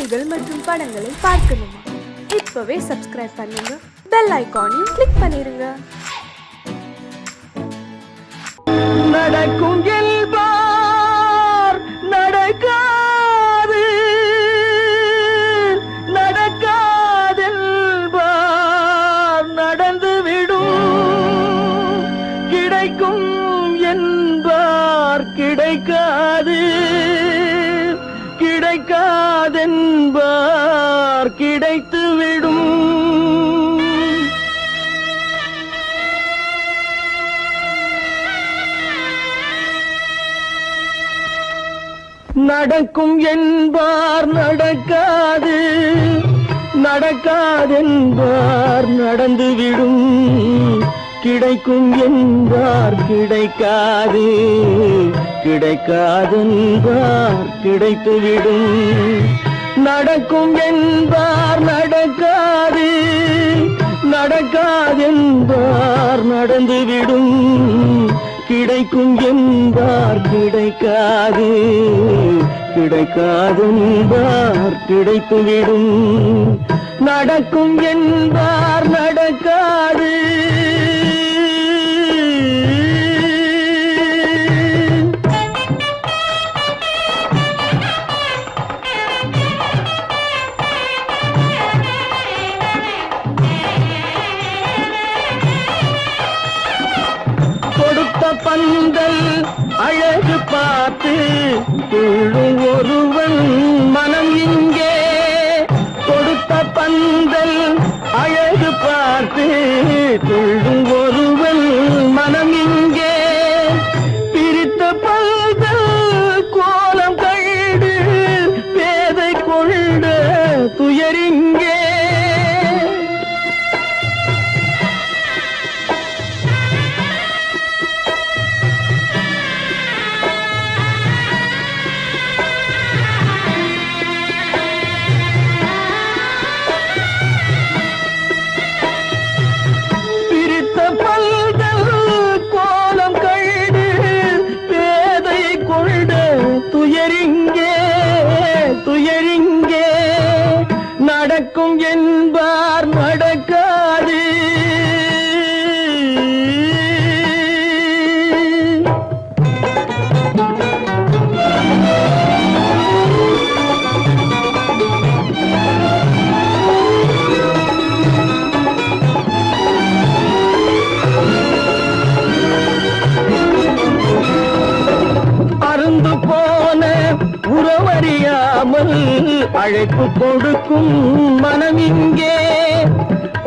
செய்திகள் மற்றும் படங்களை பார்க்கணுமா? இப்பவே சப்ஸ்கிரைப் பண்ணுங்க, பெல் ஐகானையும் கிளிக் பண்ணிருங்க. நடக்கும் என்பார் நடக்காது, நடக்காதென்பார் நடந்துவிடும், கிடைக்கும் என்பார் கிடைக்காது, கிடைக்காதென்பார் கிடைத்துவிடும். நடக்கும் என்பார் நடக்காது, நடக்காதென்பார் நடந்துவிடும், கிடைக்கும் என்பார் கிடைக்காது, கிடைக்காதென்பார் கிடைத்துவிடும். நடக்கும் என்பார் நடக்காது, நடக்காதென்பார் நடந்துவிடும், கிடைக்கும் என்பார் கிடைக்காது, கிடைக்காதென்பார் கிடைத்துவிடும். நடக்கும் என்பார் நடக்காது. பந்தல் அழகு பார்த்து துள்ளும் ஒருவன் மனம் இங்கே, கொடுத்த பந்தல் அழகு பார்த்து துள்ளும் ஒருவன் மனம் இங்கே, பிரித்த பந்தல் கோலம் கண்டு பேதை கொண்ட துயரிங்கே. துயரிங்கே நடக்கும் என்பார் நடக்காது. அருந்து போன உறவறியாமல் அழைப்பு கொடுக்கும் மனம் இங்கே,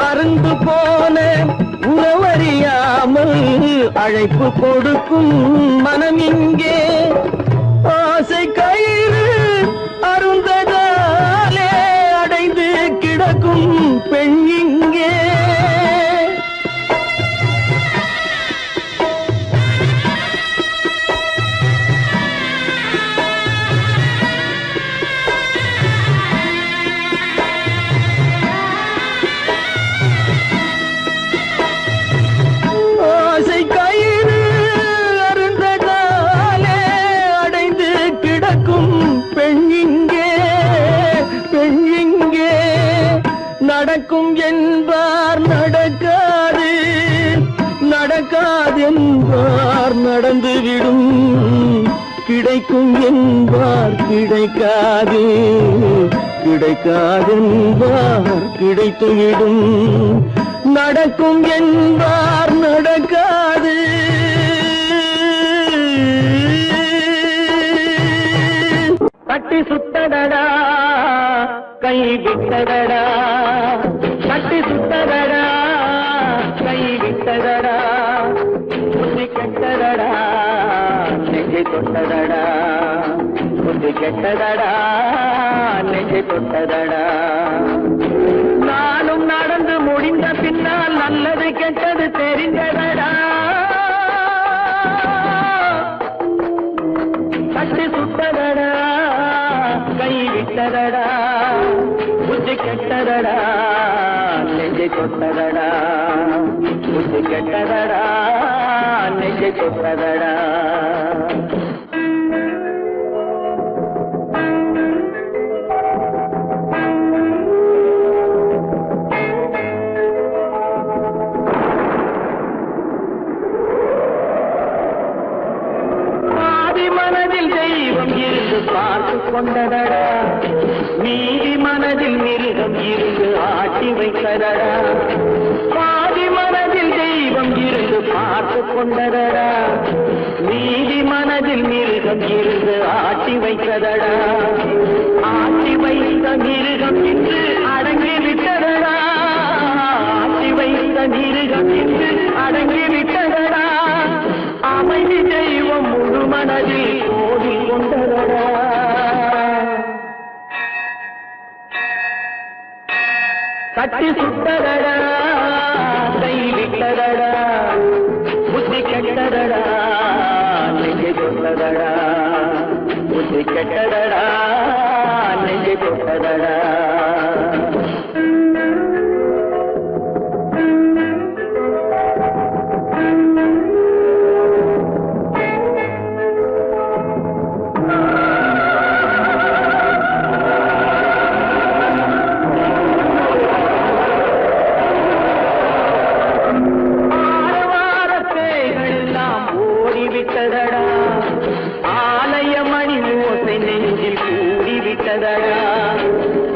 அருந்து போன உறவறியாமல் அழைப்பு கொடுக்கும் மனம் இங்கே, ஆசை கயிறு அருந்ததாலே அடைந்து கிடக்கும் பெண் இங்கே. நடக்கும் என்பார் நடக்காது, நடக்காதென்பார் நடந்துவிடும், கிடைக்கும் என்பார் கிடைக்காது, கிடைக்காதென்பார் கிடைத்துவிடும். நடக்கும் என்பார் நடக்காது. கட்டி சுத்தடடா கை விட்டதடா, கட்டி சுத்ததடா கை விட்டதடா, புத்தி கெட்டதடா நெஞ்சை தொட்டதடா, புத்தி கெட்டதடா நெஞ்சை தொட்டதடா. நானும் நடந்து முடிந்த பின்னால் நல்லது கெட்டது தெரிந்ததடா, கட்டி சுத்ததடா கை விட்டதடா, புத்தி கெட்டதடா நெஞ்சை தொட்டதடா, புத்தி கெட்டதடா நெஞ்சை தொட்டதடா. கொண்டதடா நீதி மனதில் மிருகம் இருந்து ஆட்டி வைத்ததடா பாதி மனதில் தெய்வம் இருந்து பார்த்து கொண்டதடா நீதி மனதில் மிருகம் இருந்து ஆட்டி வைத்ததடா ஆட்டி வைத்த மிருகம் இன்று அடங்கி விட்டதடா ஆட்டி வைத்த மிருகம் இன்று அடங்கி விட்டதடா அமைதி தெய்வம் முழு மனதில் கோவில் கொண்டதடா கட்டி சுட்டதடா கை விட்டதடா புத்தி கெட்டதடா நெஞ்சை தொட்டதடா புத்தி கெட்டதடா நெஞ்சை தொட்டதடா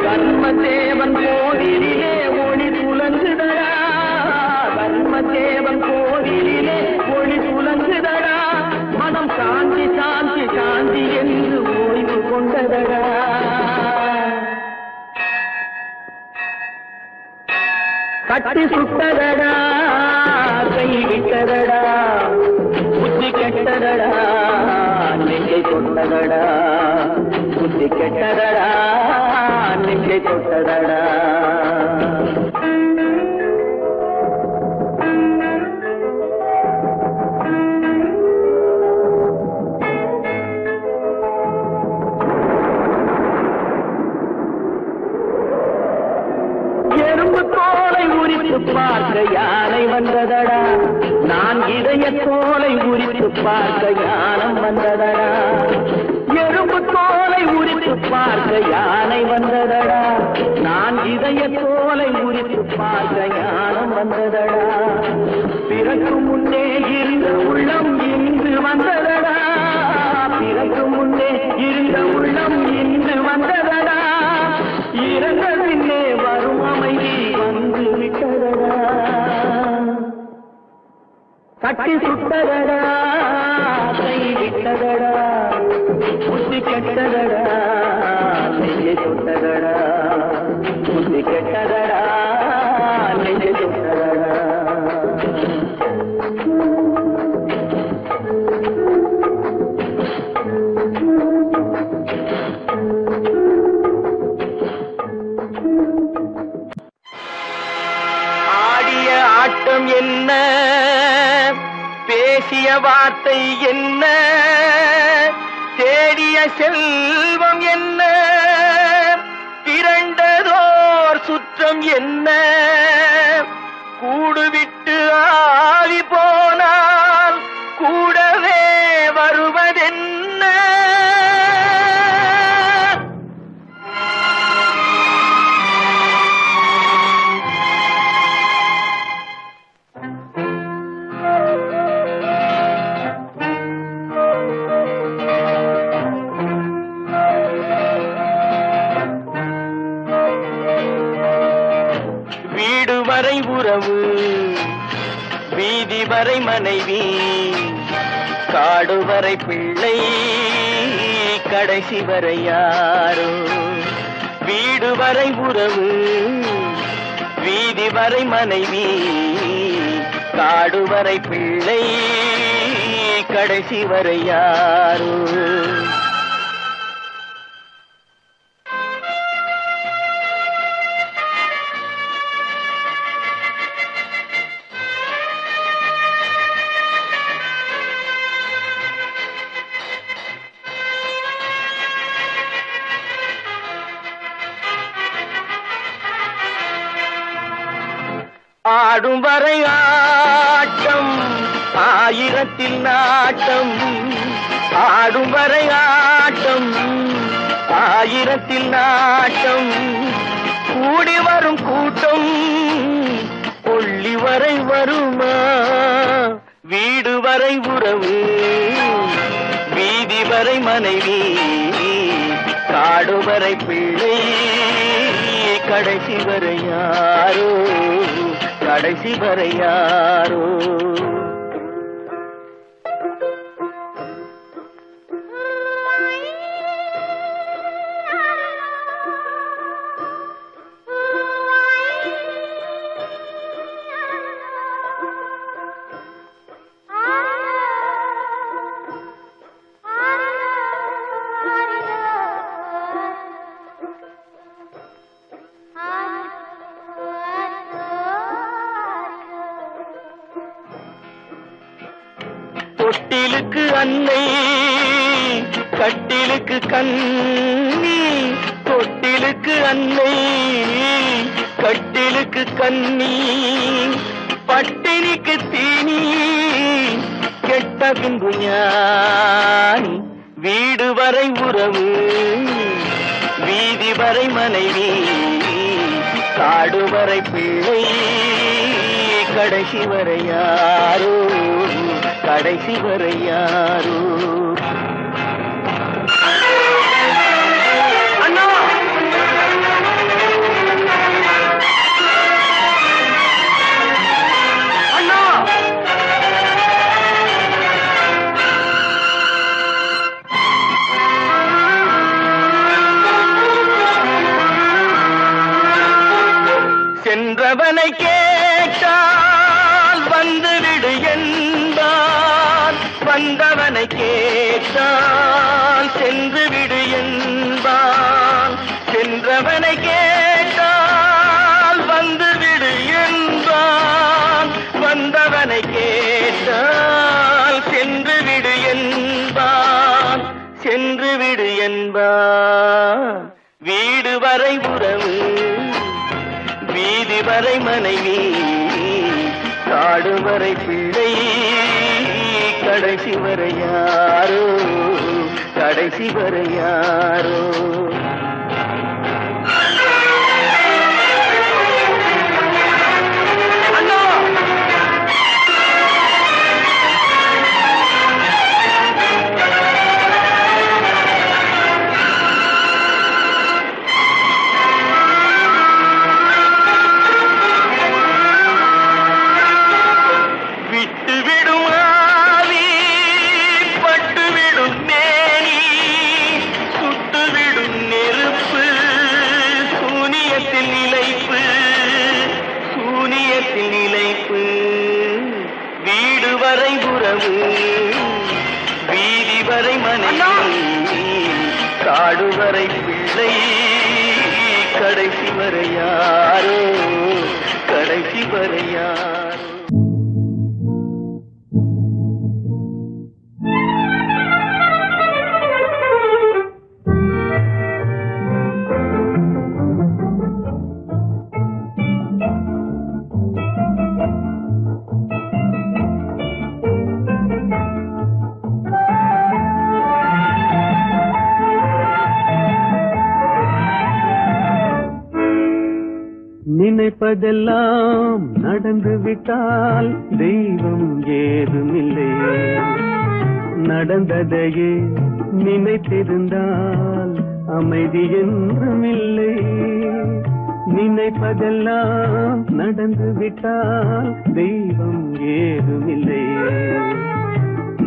கர்மதேவன் கோவிலிலே ஒளி துலங்குதடா கர்மதேவன் கோவிலிலே ஒளி துலங்குதடா மனம் சாந்தி சாந்தி சாந்தி என்று ஓய்வு கொண்டதடா கட்டி சுட்டதடா கை விட்டதடா புத்தி கெட்டதடா நெஞ்சை கொண்டதடா புத்தி கெட்டதடா நெஞ்சை தொட்டதடா எறும்பு தோலை உரித்து பார்க்க யானை வந்ததடா நான் இதய தோலை உரித்து பார்க்க யானம் வந்ததடா எறும்பு தோலை உரித்து பார்க்க யானை வந்ததடா நான் இதய தோலை உரித்து பார்க்க யானம் வந்ததடா பிறகு முன்னே இருந்த உள்ளம் இன்று வந்ததடா பிறகு முன்னே இருந்த உள்ளம் இன்று வந்ததடா இறந்த பின்னே வரும் அமைதி வந்து விட்டதடா கட்டி சுட்டதடா கை விட்டதடா புத்தி கெட்டதடா நெஞ்சை தொட்டதடா புத்தி கெட்டதடா நெஞ்சை தொட்டதடா ஆடிய ஆட்டம் என்ன பேசிய வார்த்தை என்ன தேடிய செல்வம் என்ன திரண்டதோர் சுற்றம் என்ன கூடுவிட்டு ஆவி போனால் கூடவே வருவதென்ன வரை உறவு வீதி வரை மனைவி காடு வரை பிள்ளை கடைசி வரை யாரோ வீடு வரை உறவு வீதி வரை மனைவி காடு வரை பிள்ளை கடைசி வரை யாரோ ஆடும் வரை ஆட்டம் ஆயிரத்தில் நாட்டம் ஆடும் வரை ஆட்டம் ஆயிரத்தில் நாட்டம் கூடி வரும் கூட்டம் கொள்ளி வரை வருமா வீடு வரை உறவு வீதி வரை மனைவி காடுவரை பிள்ளை கடைசி வரை யாரோ, கடைசி வரை யாரோ. தொட்டிலுக்கு அன்னை கட்டிலுக்கு கண்ணி, தொட்டிலுக்கு அன்னை கட்டிலுக்கு கண்ணி, பட்டினிக்கு தீனி கெட்ட பின்பு ஞானி. வீடு வரை உறவு, வீதி வரை மனைவி, காடு வரை பிள்ளை கடைசி வரை யாரோ, கடைசி வரை யாரோ. அண்ணா அண்ணா சென்றவனை கேட்டால் வந்துவிடு என்பான், வந்தவனை கேட்டால் சென்று விடு என்பான். சென்றவனை கேட்டால் வந்துவிடு என்பான், வந்தவனை கேட்டால் சென்று விடு என்பான், சென்று விடு என்பான். வீடு வரை உறவு, வீதி வரை மனைவி, காடு வரை பிள்ளை கடைசி வரை யாரோ, கடைசி வரை யாரோ. வீடு வரை உறவு, வீதி வரை மனைவி, காடு வரை பிள்ளை கடைசி வரை யாரோ, கடைசி வரை யாரோ. நினைப்பதெல்லாம் நடந்து விட்டால் தெய்வம் ஏதுமில்லை, நடந்ததையே நினைத்திருந்தால் அமைதி என்றுமில்லை. நினைப்பதெல்லாம் நடந்து விட்டால் தெய்வம் ஏதுமில்லை,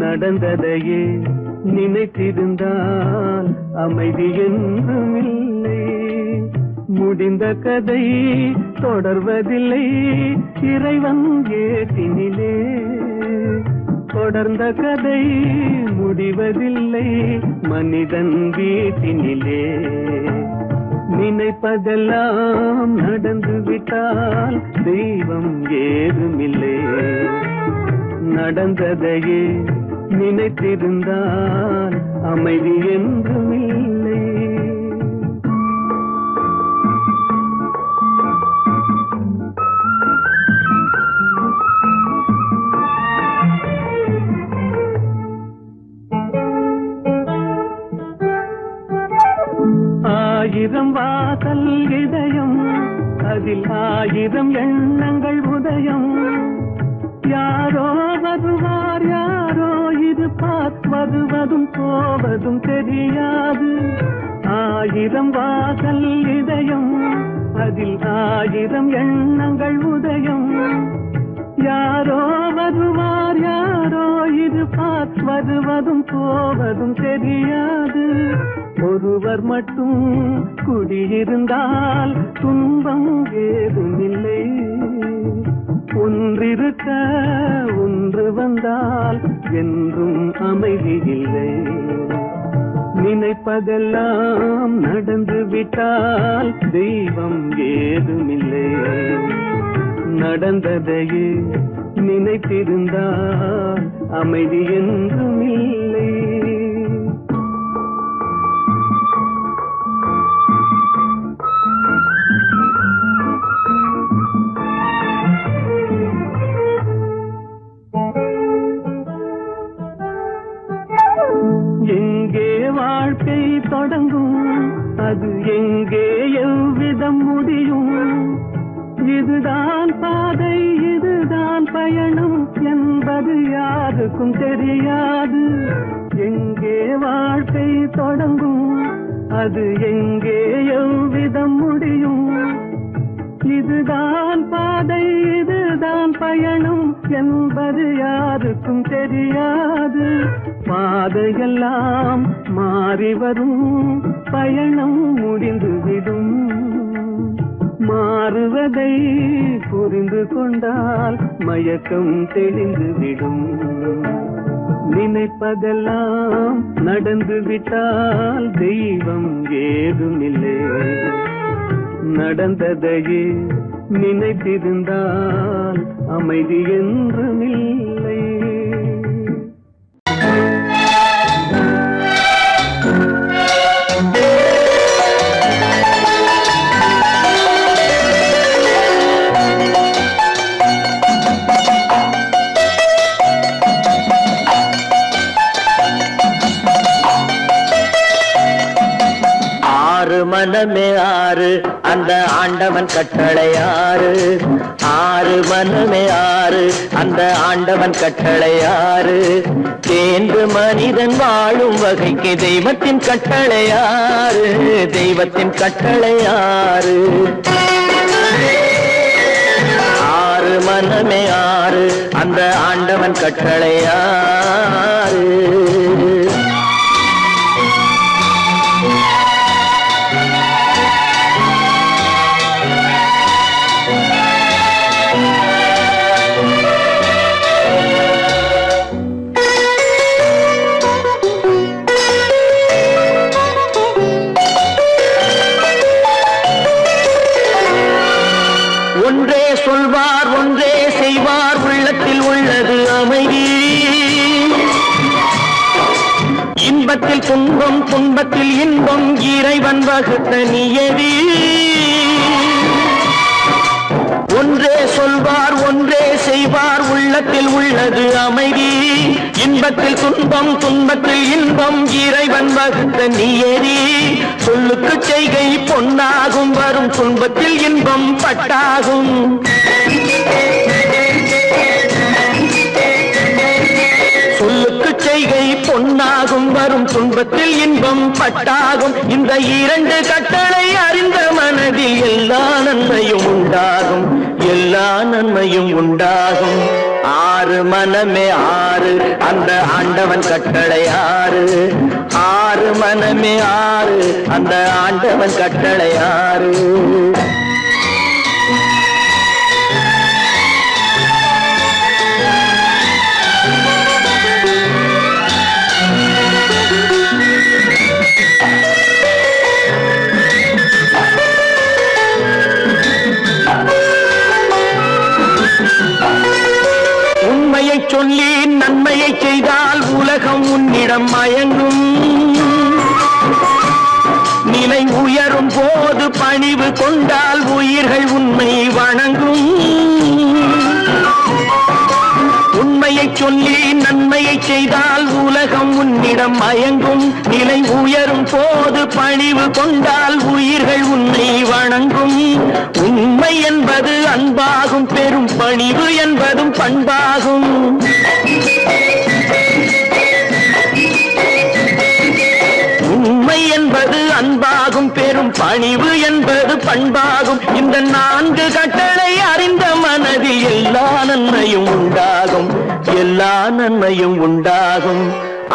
நடந்ததையே நினைத்திருந்தால் அமைதி என்றுமில்லை. முடிந்த கதை தொடர்வதில்லை இறைவன் ஏட்டினிலே, தொடர்ந்த கதை முடிவதில்லை மனிதன் வீட்டினிலே. நினைப்பதெல்லாம் நடந்து விட்டால் தெய்வம் ஏதுமில்லை, நடந்ததையே நினைத்திருந்தால் அமைதி என்றுமில்லை. ஆயிரம் வாசல் இதயம், அதில் ஆயிரம் எண்ணங்கள் உதயம். யாரோ வருவார் யாரோ இருப்பார், வருவதும் போவதும் தெரியாது. ஆயிரம் வாசல் இதயம், அதில் ஆயிரம் எண்ணங்கள் உதயம். யாரோ வருவார் யாரோ இருப்பார், வருவதும் போவதும் தெரியாது. ஒருவர் மட்டும் குடியிருந்தால் துன்பம் ஏதுமில்லை. ஒன்றிருக்க ஒன்று வந்தால் என்றும் அமைதி இல்லை. நினைப்பதெல்லாம் நடந்து விட்டால் தெய்வம் ஏதுமில்லை. நடந்ததையே நினைத்திருந்தால் அமைதி என்றும் இல்லை. எங்கே வாழ்க்கை தொடங்கும், அது எங்கே எவ்விதம் முடியும்? இதுதான் பாதை, இதுதான் பயணம் என்பது யாருக்கும் தெரியாது. எங்கே வாழ்க்கை தொடங்கும், அது எங்கே எவ்விதம் முடியும்? இதுதான் பாதை, இதுதான் பயணம் என்பது யாருக்கும் தெரியாது. பாதையெல்லாம் மாறி வரும், பயணம் முடிந்துவிடும். மாறுவதை புரிந்து கொண்டால் மயக்கம் தெளிந்துவிடும். நினைப்பதெல்லாம் நடந்து விட்டால் தெய்வம் ஏதுமில்லை. நடந்ததையே நினைத்திருந்தால் அமைதி என்றுமில்லை. மனமே ஆறு, அந்த ஆண்டவன் கட்டளை ஆறு. ஆறு மனமே ஆறு, அந்த ஆண்டவன் கட்டளை ஆறு. தேர்ந்து மனிதன் வாழும் வகைக்கு தெய்வத்தின் கட்டளை ஆறு. தெய்வத்தின் கட்டளை ஆறு. ஆறு மனமே ஆறு, அந்த ஆண்டவன் கட்டளை ஆறு. ஒன்றே சொல்வார் ஒன்றே செய்வார், உள்ளத்தில் உள்ளது அமைதி. இன்பத்தில் துன்பம் துன்பத்தில் இன்பம், இறைவன் வகுத்த நியதி. ஒன்றே சொல்வார் ஒன்றே செய்வார், உள்ளத்தில் உள்ளது அமைதி. இன்பத்தில் துன்பம் துன்பத்தில் இன்பம், இறைவன் வகுத்த நியதி. சொல்லுக்கு செய்கை பொன்னாகும், வரும் துன்பத்தில் இன்பம் பட்டாகும். சொல்லுக்கு செய்கை பொன்னாகும், வரும் துன்பத்தில் இன்பம் பட்டாகும். இந்த இரண்டு கட்டளை அறிந்த மனதில் எல்லா நன்மையும் உண்டாகும். எல்லா நன்மையும் உண்டாகும். ஆறு மனமே ஆறு, அந்த ஆண்டவன் கட்டளை ஆறு. ஆறு மனமே ஆறு, அந்த ஆண்டவன் கட்டளை ஆறு. உண்மையை சொல்லி நன்மையை செய்தால் உலகம் உன்னிடம் மயங்கும். நிலை உயரும் போது பணிவு கொண்டால் உயிர்கள் உண்மை வணங்கும். உண்மையை சொல்லி நன்மையை செய்தால் உலகம் உன்னிடம் மயங்கும். நிலை உயரும் போது பணிவு கொண்டால் உயிர்கள் உன்னை வணங்கும். உண்மை என்பது அன்பாகும், பெரும் பணிவு என்பதும் பண்பாகும். உண்மை என்பது அன்பாகும், பெரும் பணிவு என்பது பண்பாகும். இந்த 4 கட்டளை அறிந்த மனதில் எல்லா நன்மையும் உண்டாகும், எல்லா நன்மையும் உண்டாகும்.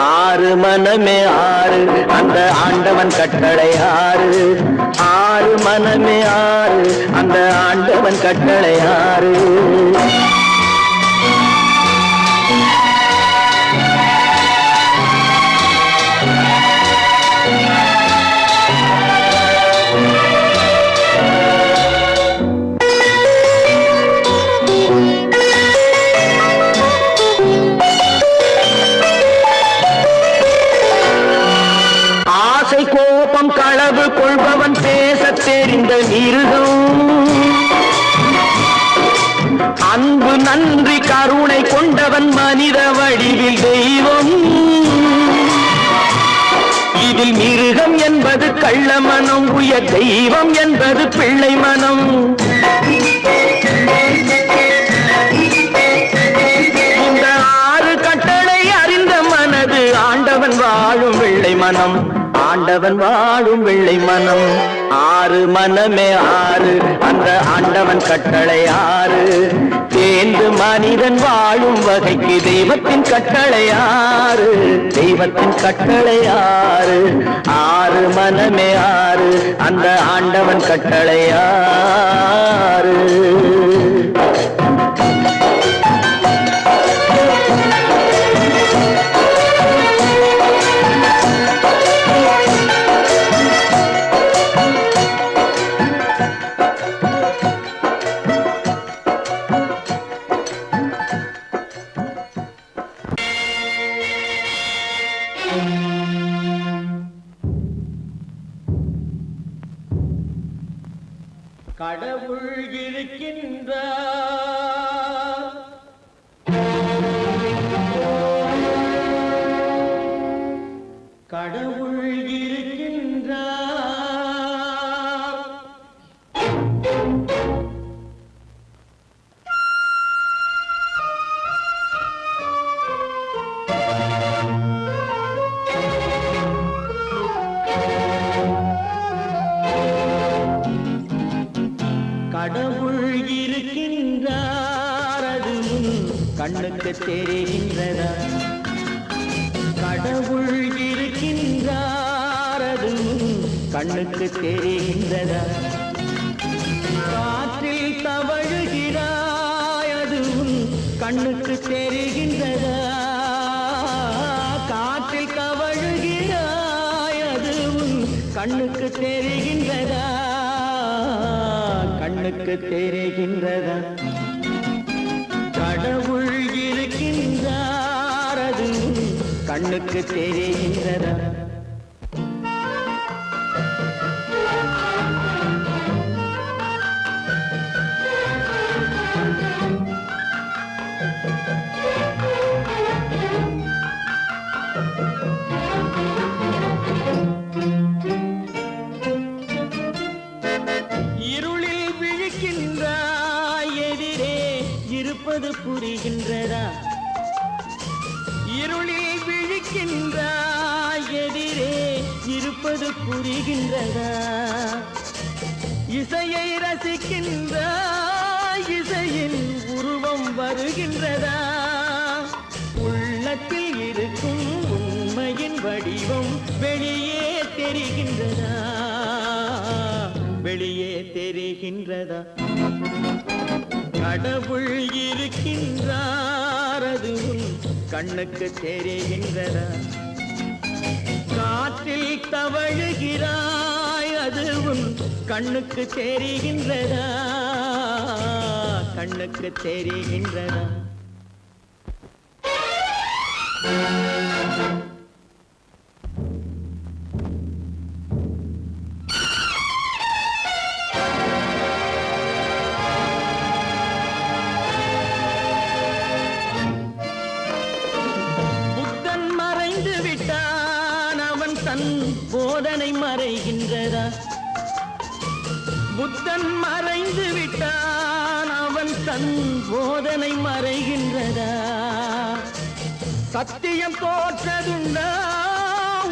6 மனமே 6 அந்த ஆண்டவன் கட்டளை 6. 6 மனமே 6 அந்த ஆண்டவன் கட்டளை 6. கோபம் களவு கொள்பவன் பேசத் தெரிந்த மிருகம், அன்பு நன்றி கருணை கொண்டவன் மனித வடிவில் தெய்வம். இதில் மிருகம் என்பது கள்ள மனம், உயர் தெய்வம் என்பது பிள்ளை மனம். இந்த 6 கட்டளை அறிந்த மனது ஆண்டவன் வாழும் வெள்ளை மனம், ஆண்டவன் வாழும் வெள்ளை மனம். 6 மனமே 6 அந்த ஆண்டவன் கட்டளை 6. தேர்ந்து மனிதன் வாழும் வகைக்கு தெய்வத்தின் கட்டளை 6, தெய்வத்தின் கட்டளை 6. 6 மனமே 6 அந்த ஆண்டவன் கட்டளை 6. கடவுள் இருக்கின்றார், கடவுள் இருக்கின்றார். கடவுள் இருக்கின்றார், அது கண்ணுக்கு தெரிகின்றதா? கடவுள் இருக்கின்றார், அது கண்ணுக்கு தெரிகின்றதா? காற்றில் தவழுகிறாய், அது கண்ணுக்கு தெரிகின்றதா? காற்றில் தவழுகிறாய், அது கண்ணுக்கு தெரிகின்றதா? கண்ணுக்கு தெரிகின்றதா? கடவுள் இருக்கின்றார், அது கண்ணுக்கு தெரிகின்றதா? புரிகின்றதா? இருளில் விழிக்கின்றாய், எதிரே இருப்பது புரிகின்றதா? இசையை ரசிக்கின்றாய், இசையின் உருவம் வருகின்றதா? உள்ளத்தில் இருக்கும் உண்மையின் வடிவம் வெளியே தெரிகின்றதா? வெளியே தெரிகின்றதா? கடவுள் இருக்கின்றார், அது கண்ணுக்கு தெரிகின்றதா? காற்றில் தவழுகிறாய், அது கண்ணுக்கு தெரிகின்றதா? கண்ணுக்கு தெரிகின்றதா? போதனை மறைகின்றதா? புத்தன் மறைந்து விட்டான், அவன் தன் போதனை மறைகின்றதா? சத்தியம் தோற்றதுண்டா?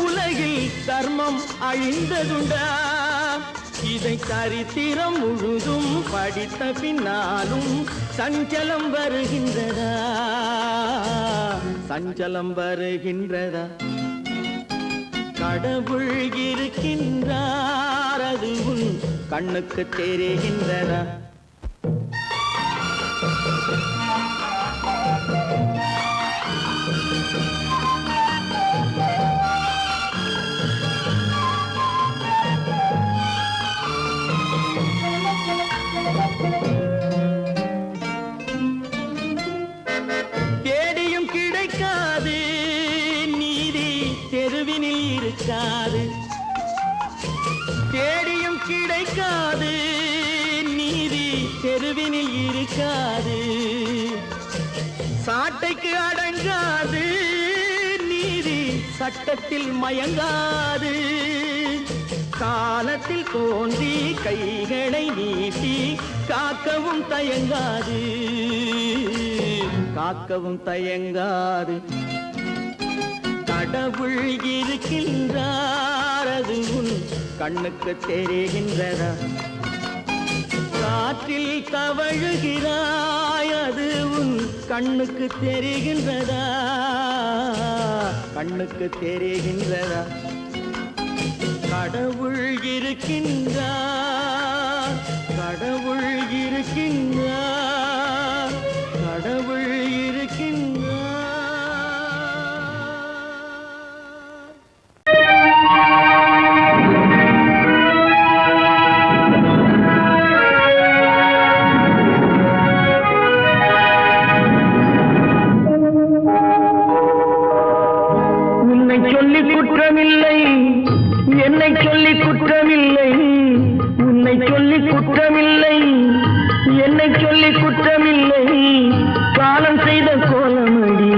உலகில் தர்மம் அழிந்ததுண்டா? இதை சரித்திரம் முழுதும் படித்த பின்னாலும் சஞ்சலம் வருகின்றதா, சஞ்சலம் வருகின்றதா? கடவுள் இருக்கின்றார், அது உன் கண்ணுக்கு தெரிகின்றதா? தேடியும் கிடைக்காது நீதி தெருவினில் இருக்காது, தேடியும் கிடைக்காது நீதி தெருவினில் இருக்காது, சாட்டைக்கு அடங்காது நீதி சட்டத்தில் மயங்காது, காலத்தில் தோன்றி கைகளை நீட்டி காக்கவும் தயங்காது, காக்கவும் தயங்காது. கடவுள் இருக்கின்றார், அது உன் கண்ணுக்கு தெரிகின்றதா? காற்றில் தவழுகிறாய், அது உன் கண்ணுக்கு தெரிகின்றதா, கண்ணுக்கு தெரிகின்றதா? கடவுள் இருக்கின்றார், கடவுள் இருக்கின்றார், கடவுள் இருக்கின்றார். உன்னை சொல்லி குற்றமில்லை, என்னை சொல்லி குற்றமில்லை, உன்னை சொல்லி குற்றமில்லை, என்னை சொல்லி குற்றமில்லை, காலம் செய்த கோலமடி,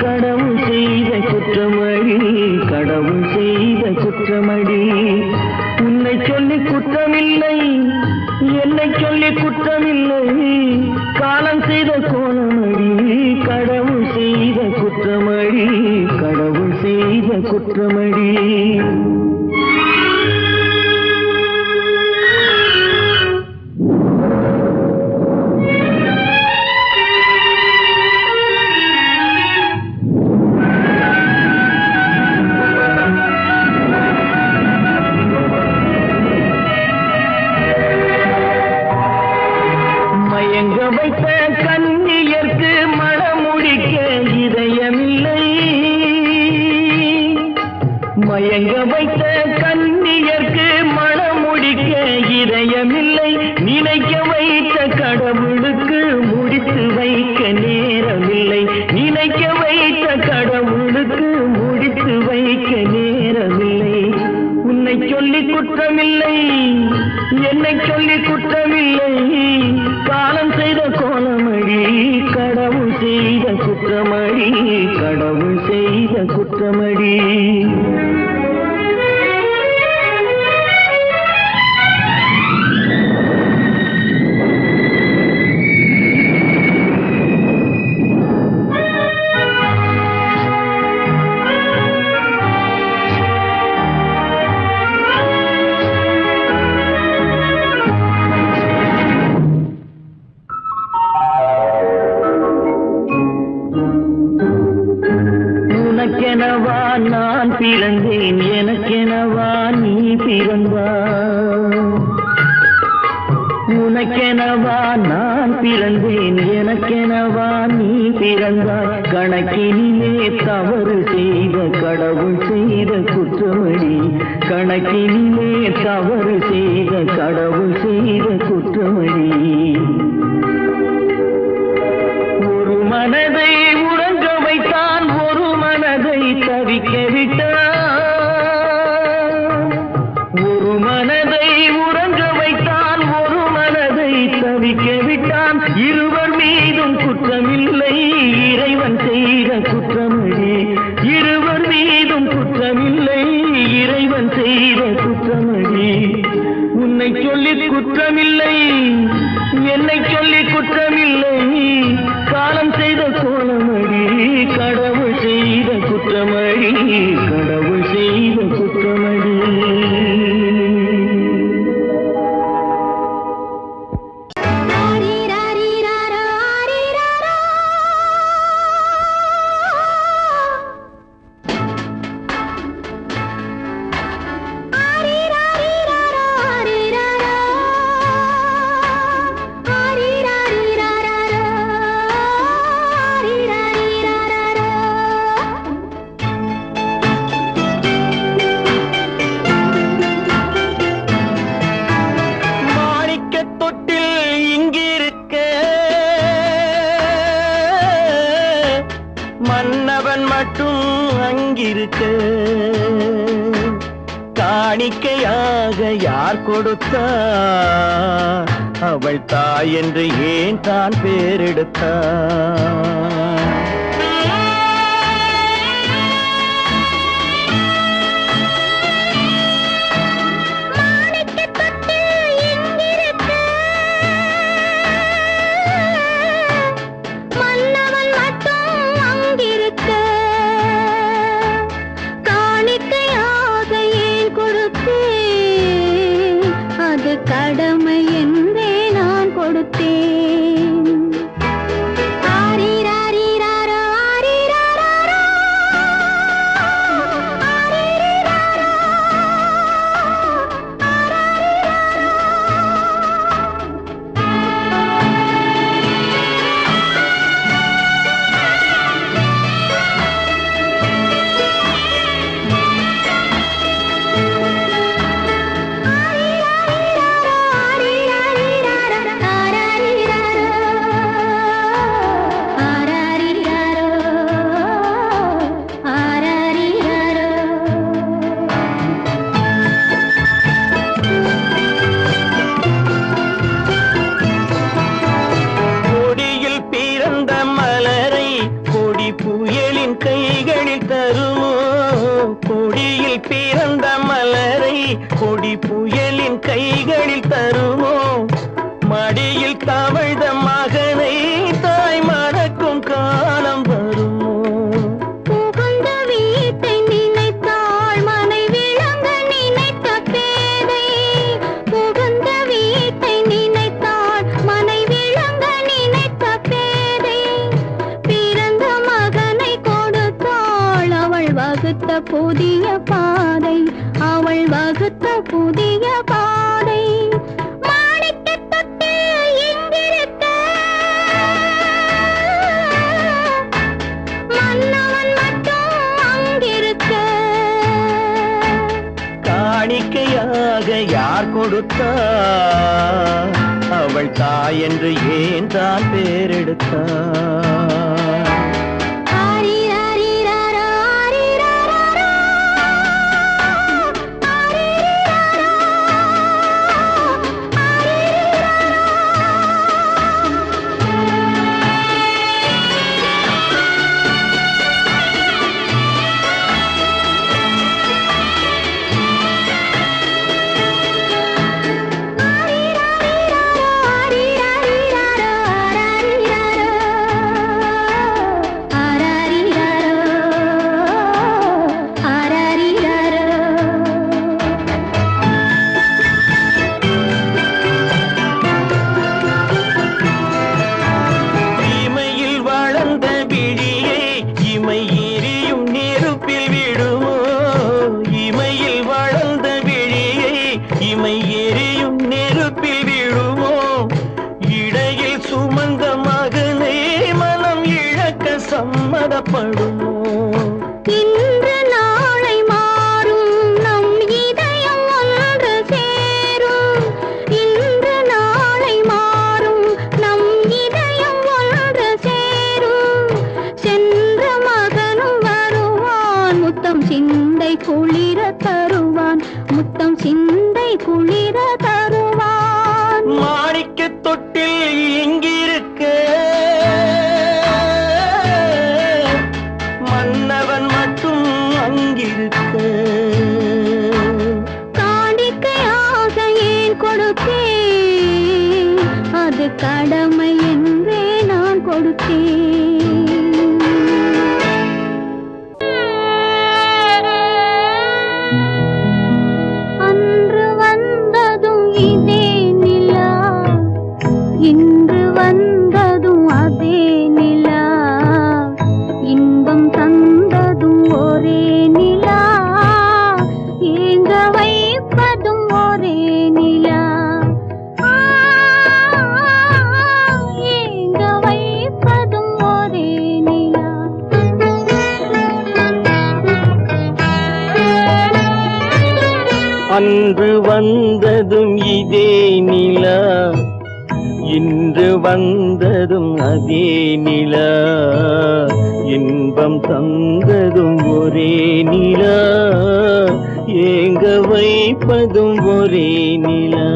கடவுள் செய்த குற்றமடி, கடவுள் செய்த குற்றமடி. உன்னை சொல்லி குற்றமில்லை, என்னை சொல்லி குற்றமில்லை, காலம் செய்த கோலமடி, கடவுள் செய்த குற்றமடி, கடவுள் செய்த குற்றமடி. மயங்க வைத்த கன்னியர்க்கு மணமுடிக்க இதயமில்லை, மயங்க வைத்த கன்னியர்க்கு மணமுடிக்க இதயமில்லை, நினைக்க வைத்த கடவுளுக்கு முடித்து வைக்க நேரமில்லை, நினைக்க வைத்த கடவுளுக்கு முடித்து வைக்க நேரமில்லை. உன்னை சொல்லி குற்றமில்லை, என்னை சொல்லி குற்றமில்லை, காலம் செய்த கோலமடி, கடவுள் செய்த குற்றமடி, கடவுள் செய்த குற்றமடி. உனக்கெனவா நான் பிறந்தேன், எனக்கெனவா நீ பிறந்தாய், உனக்கெனவா நான் பிறந்தேன், எனக்கெனவா நீ பிறந்தாய், கணக்கினிலே தவறு செய்த கடவுள் செய்த குற்றமடி, கணக்கினிலே தவறு செய்த கடவுள் செய்த குற்றமடி. ஒரு மனதை உறங்க வைத்தான், ஒரு மனதை தவிக்க விட்டான், ஒரு மனதை உறங்க வைத்தான், ஒரு மனதை தவிக்க விட்டான், இருவர் மீதும் குற்றமில்லை, இறைவன் செய்த குற்றமடி, இருவர் மீதும் குற்றமில்லை, இறைவன் செய்த குற்றமடி. உன்னை சொல்லி குற்றமில்லை, என்னை சொல்லி குற்றமில்லை, காலம் செய்த கோலமடி, கடவுள் செய்த குற்றமடி, கடவுள் செய்த குற்றமடி. மன்னவன் மட்டும் அங்கிருக்க காணிக்கையாக யார் கொடுத்தா அவள் தாய் என்று ஏன் தான் பேரெடுத்தா கடமை என்றே நான் கொடுத்தேன். ஆரிராரிராரோ, ஆரிராராரோ, ஆரிராரோ, கைகளில் தருமோ கொடியில் பிறந்த மலரை கொடி புயலின் கைகளில் தருமோ மடியில் தவழ்ந்த மகனை தாய் மறக்கும் காலம் வருமோ புகுந்த வீட்டை நினைத்தாள் மனை விளங்க நினைத்த பேதை புகுந்த வீட்டை நினைத்தாள் மனை விளங்க நினைத்த பேதை பிறந்த மகனை கொடுத்தாள் அவள் வகுத்த புதிய பாதை அவள் வகுத்த புதிய பாதை மாணிக்கத் தொட்டில் எங்கிருக்க மன்னவன் மட்டும் அங்கிருக்க காணிக்கையாக யார் கொடுத்தா அவள் தாய் என்று ஏன் தான் பேரெடுத்தா ஆரிராரிராரோ, ஆரிராராரோ, ஆரிராரோ, இமையில் வளர்ந்த விழியை இமை எரியும் நெருப்பில் விடுமோ இமையில் வளர்ந்த விழியை இமை எரியும் நெருப்பில் விடுமோ இடையில் சுமந்த மகனை மனம் இழக்க சம்மதப்படுமோ இன்று நாளை மாறும் நம் இதயம் ஒன்று சேரும் இன்று நாளை மாறும் நம் இதயம் ஒன்று சேரும் சென்ற மகனும் வருவான் முத்தம் சிந்தை குளிர தருவான் முத்தம் சிந்தை குளிர தருவான் மாணிக்கத் தொட்டில் எங்கிருக்க மன்னவன் மட்டும் அங்கிருக்க காணிக்கையாக ஏன் கொடுத்தேன் அது கடமை என்றே நான் கொடுத்தேன் அன்று வந்ததும் இதே நிலா இன்று வந்ததும் அதே நிலா இன்பம் தந்ததும் ஒரே நிலா ஏங்க வைப்பதும் ஒரே நிலா ஏங்க வைப்பதும் அன்று வந்ததும் அதே நிலா, இன்பம் தந்ததும் ஒரே நிலா, ஏங்க வைப்பதும் ஒரே நிலா.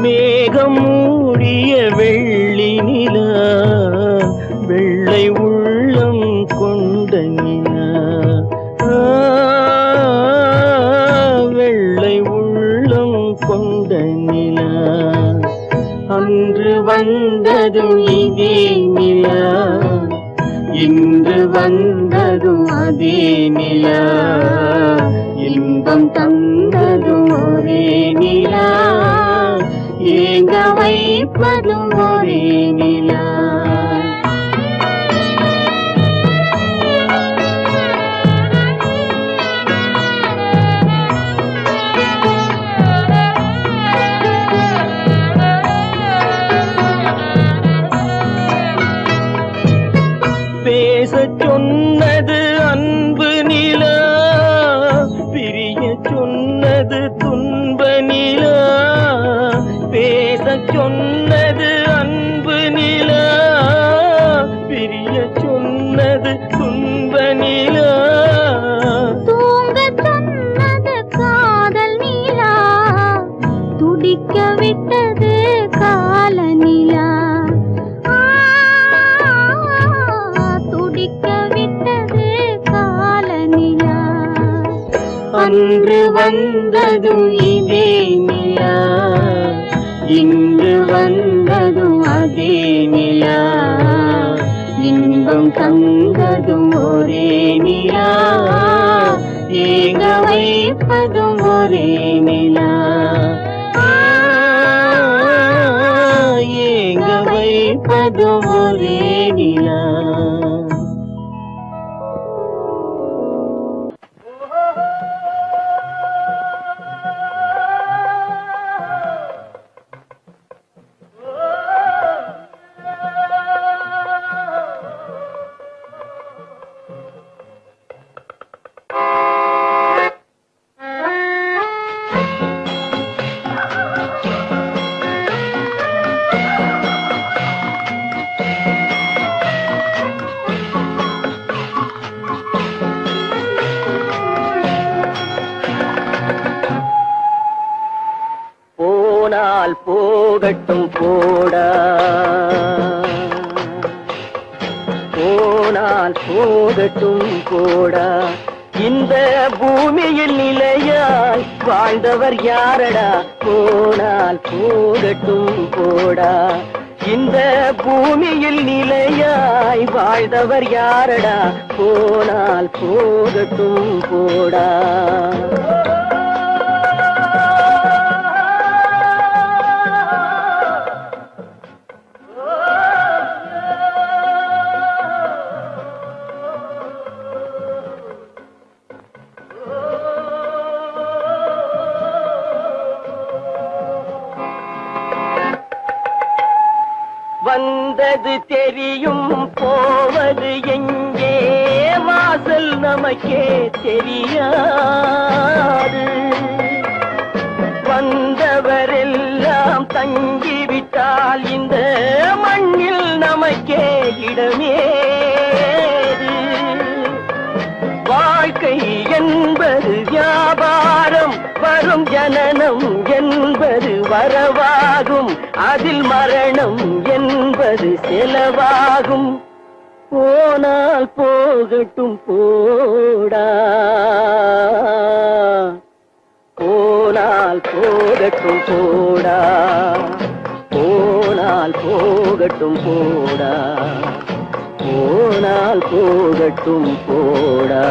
மேகம் மூடிய வெள்ளி நிலா, வெள்ளை உள்ளம் கொண்ட நிலா, வெள்ளை உள்ளம் கொண்ட நிலா. அன்று வந்ததும் இதே நிலா, இன்று வந்ததும் அதே நிலா, இன்பம் தந்ததும் ஒரே நிலா, ஏங்க வைப்பதும் ஒரே நிலா. பேசச் சொன்னது அன்பு நிலா, பிரிய சொன்னது துன்ப நிலா. பேசச் சொன்னது அன்பு நிலா, பிரிய சொன்னது துன்ப நிலா. தூங்கச் சொன்னது காதல் நிலா, துடிக்க விட்டது கால நிலா, துடிக்க விட்டது கால நிலா. அன்று வந்ததும் இதே நிலா, இன்று வந்ததும் அதே நிலா, இன்பம் தந்ததும் ஒரே நிலா, ஏங்க வைப்பதும் ஒரே நிலா, ஏங்க வைப்பதும் ஒரே நிலா. போனால் போகட்டும் போடா, போனால் போகட்டும் போடா, இந்த பூமியில் நிலையாய் வாழ்ந்தவர் யாரடா. போனால் போகட்டும் போடா, இந்த பூமியில் நிலையாய் வாழ்ந்தவர் யாரடா. போனால் போகட்டும் போடா. வந்தது தெரியும் போவது எங்கே, வாசல் நமக்கே தெரியாது. வந்தவரெல்லாம் தங்கிவிட்டால் இந்த மண்ணில் நமக்கே இடமேது. வாழ்க்கை என்பது வியாபாரம், வரும் ஜனனம் என்பது வரவாகும், அதில் மரணம் என்பது செலவாகும். போனால் போகட்டும் போடா, போனால் போகட்டும் போடா, போனால் போகட்டும் போடா, போனால் போகட்டும் போடா.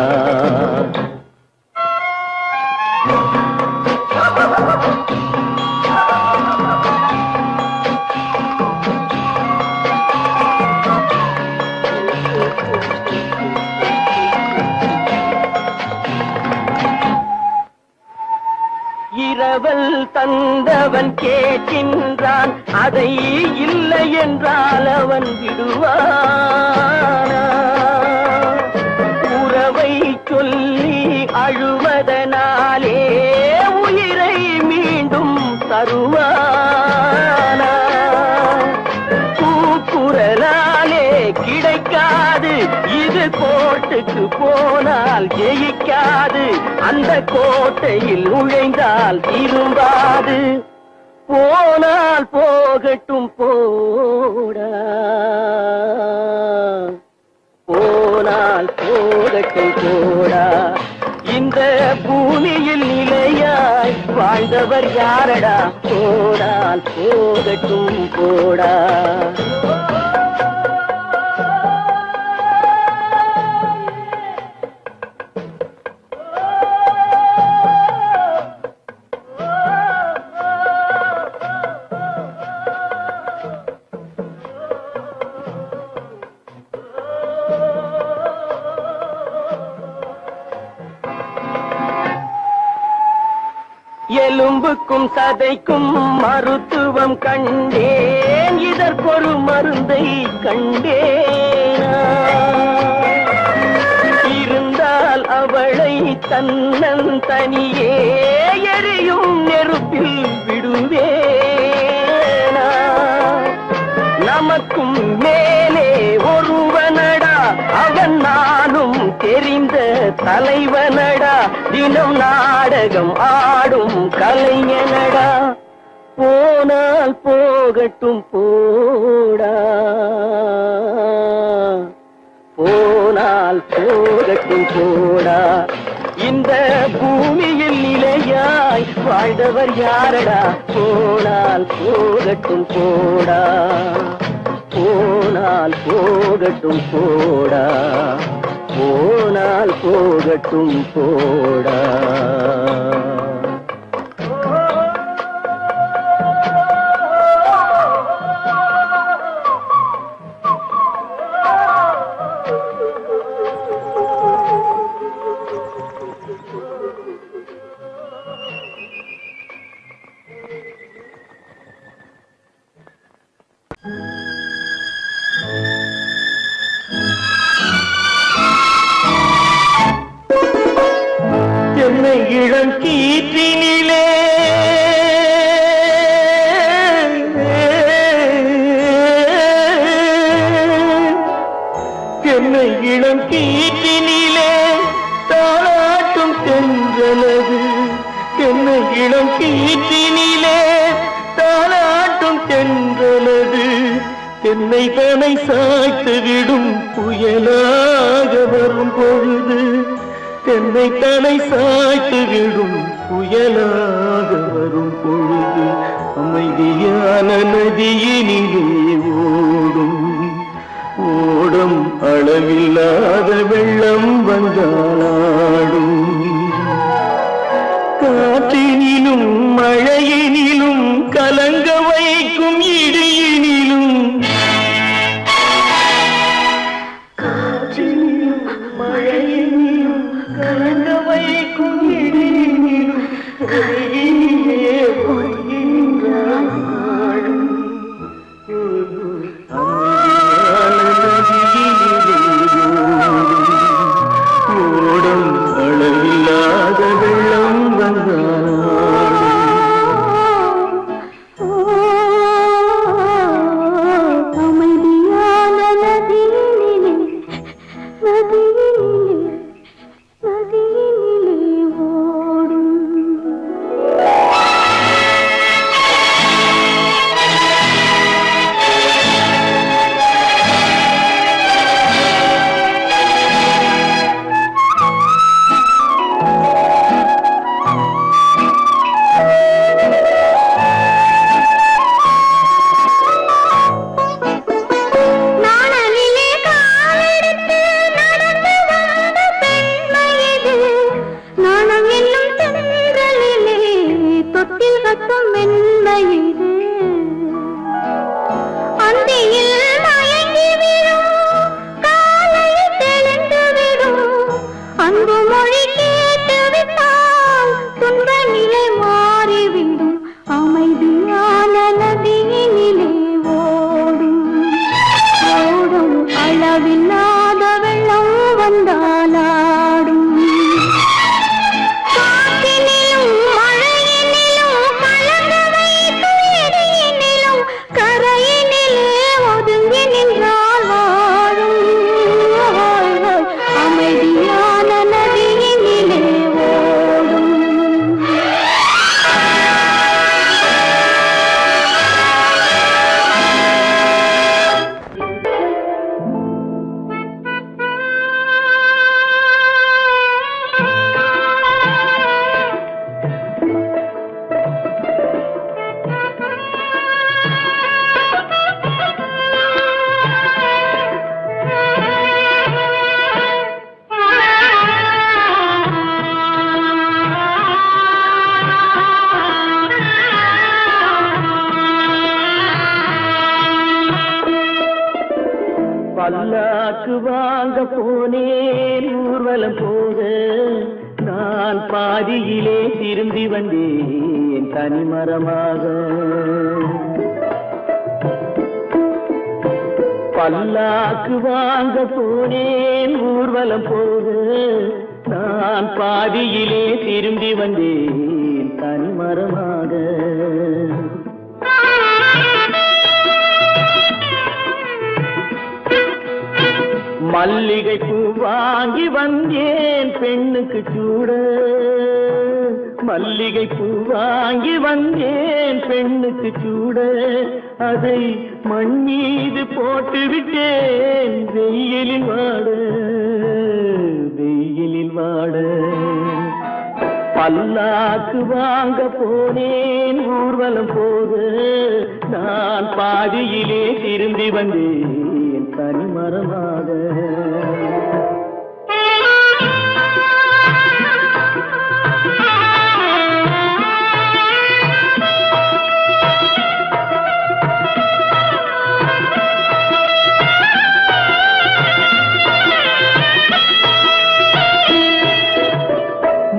இரவல் தந்தவன் கேட்கின்றான், அதை இல்லை என்றால் அவன் விடுவானா? உறவை சொல்லி அழுவதனாலே உயிரை மீண்டும் தருவானா? கூக்குரலாலே கிடைக்காது, இது கோட்டுக்கு போனால் ஜெயிக்காது, அந்த கோட்டையில் நுழைந்தால் திரும்பாது. போனால் போகட்டும் போடா, போனால் போகட்டும் போடா. இந்த பூமியில் நிலையாய் வாழ்ந்தவர் யாரடா? போனால் போகட்டும் போடா. எலும்புக்கும் சதைக்கும் மருத்துவம் கண்டேன், இதற்கொரு மருந்தை கண்டேனா? இருந்தால் அவளை தன்னந்தனியே எரியும் நெருப்பில் விடுவேனா? நமக்கும் மேலே ஒருவனடா, அவன் நானும் தெரிந்த தலைவனடா, தினம் நாடகம் ஆடும் கலைஞனடா. போனால் போகட்டும் போடா, போனால் போகட்டும் போடா. இந்த பூமியில் நிலையாய் வாழ்ந்தவர் யாரடா? போனால் போகட்டும் போடா, போனால் போகட்டும் போடா, போனால் போகட்டும் போடா. என்னை இளம் கீற்றினிலே என்னை இளம் கீற்றினிலே தாளாட்டும் தென்றலது, என்னை இளம் கீற்றினிலே தாளாட்டும் தென்றலது, என்னை தனை சாய்த்து விடும் புயலாக வரும் பொழுது, என்னை தலை சாய்த்து விடும் புயலாக வரும் பொழுது, அமைதியான நதியினிலே ஓடும் ஓடும் அளவில்லாத வெள்ளம் வந்தாடும். காற்றினிலும் மழையினிலும் கலங்க வைக்கும் இடியினிலும், காற்றினிலும் மழையினிலும் கலங்க வைக்கும் இடியினிலும் கரையினிலே பொய்கின்றான் நாடும். ஓடும் அளவில்லாத வெள்ளம் வந்தாடும். அமைதியான நதியினிலே ஓடும். பல்லாக்கு வாங்க போனேன் ஊர்வலம் போக நான் பாதியிலே திரும்பி வந்தேன் தனிமரமாக. பல்லாக்கு வாங்க போனேன் ஊர்வலம் போக நான் பாதியிலே திரும்பி வந்தேன் தனிமரமாக. மல்லிகை பூ வாங்கி வந்தேன் பெண்ணுக்கு சூட, மல்லிகை பூ வாங்கி வந்தேன் பெண்ணுக்கு சூட, அதை மண் மீது போட்டு விட்டேன் வெயிலில் வாட, வெயிலில் வாட. பல்லாக்கு வாங்க போனேன் ஊர்வலம் போக நான் பாதியிலே திரும்பி வந்தேன் தனிமரமாக.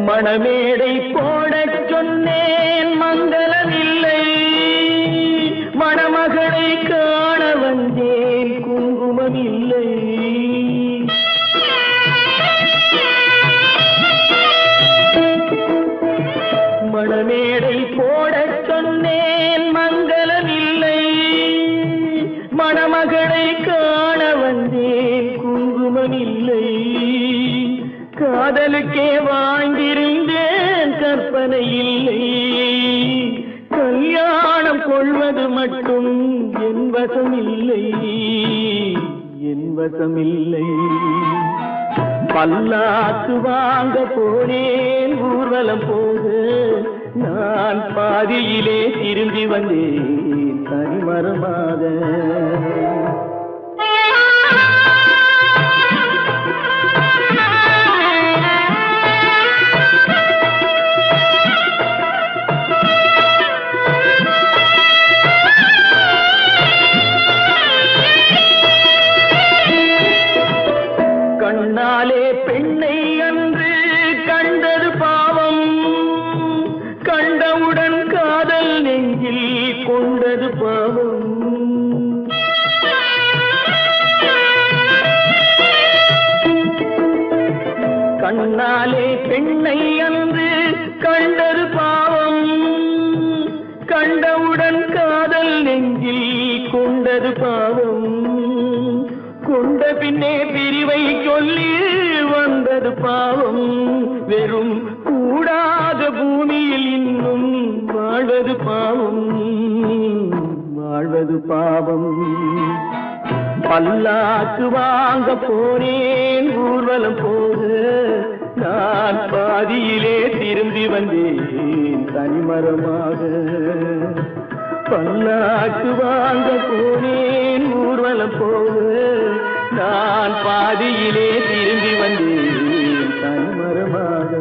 மணமேடை போடச் சொன்னேன் மங்களமில்லை, மணமகளை காண வந்தேன் குங்குமமில்லை. மணமேடை போடச் சொன்னேன் மங்களமில்லை, மணமகளை காண வந்தேன் குங்குமமில்லை. காதலுக்கே வாழ்ந்திருந்தேன் கற்பனை இல்லை, கல்யாணம் கொள்வது மட்டும் என் வசமில்லை, என் வசமில்லை. பல்லாக்கு வாங்க போனேன் ஊர்வலம் போக நான் பாதியிலே திரும்பி வந்தேன் தனிமரமாக. கண்ணாலே பெண்ணை அன்று கண்டது பாவம், கண்டவுடன் காதல் நெஞ்சில் கொண்டது பாவம். கண்ணாலே பெண்ணை அன்று கண்டது பாவம், கண்டவுடன் காதல் நெஞ்சில் கொண்டது பாவம். கொண்ட பின்னே பிரிவை சொல்லி வந்தது பாவம், வெறும் கூடாத பூமியில் இன்னும் வாழ்வது பாவம், வாழ்வது பாவம். பல்லாக்கு வாங்க போனேன் ஊர்வலம் போக நான் பாதியிலே திரும்பி வந்தேன் தனிமரமாக. பல்லாக்கு வாங்க போனேன் ஊர்வலம் போக நான் பாதியிலே திரும்பி வந்தேன் தனிமரமாக.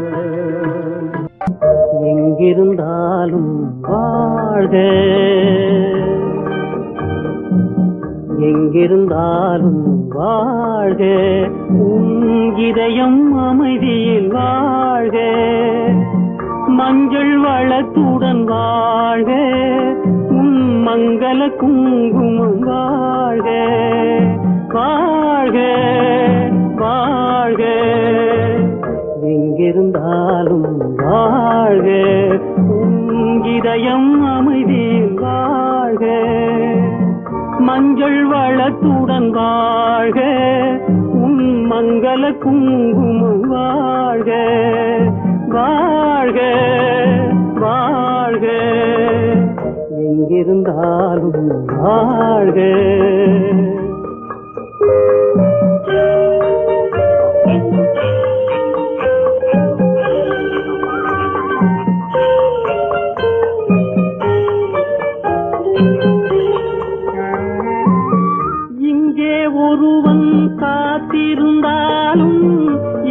எங்கிருந்தாலும் வாழ்க, எங்கிருந்தாலும் வாழ்க, உன் இதயம் அமைதியில் வாழ்க, மஞ்சள் வளத்துடன் வாழ்க, உன் மங்கள குங்குமம் வாழ்க, வாழ்க வாழ்க. எங்கிருந்தாலும் வாழ்க, உன் இதயம் அமைதியில் வாழ்க, மஞ்சள் வளத்துடன் வாழ்க, உன் மங்கள குங்குமம் வாழ்க, வாழ்க வாழ்க. எங்கிருந்தாலும் வாழ்க. இங்கே ஒருவன் காத்திருந்தாலும்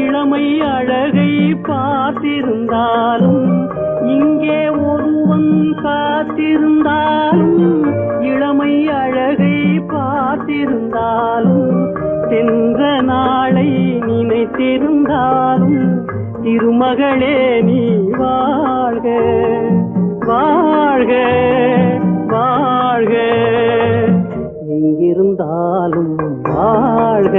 இளமை அழகை பார்த்திருந்தாலும், இங்கே ஒருவன் காத்திருந்தாலும் இளமை அழகை பார்த்திருந்தாலும், சென்ற நாளை நினைத்திருந்தாலும் திருமகளே நீ வாழ்க வாழ்க வாழ்க, எங்கிருந்தாலும் வாழ்க.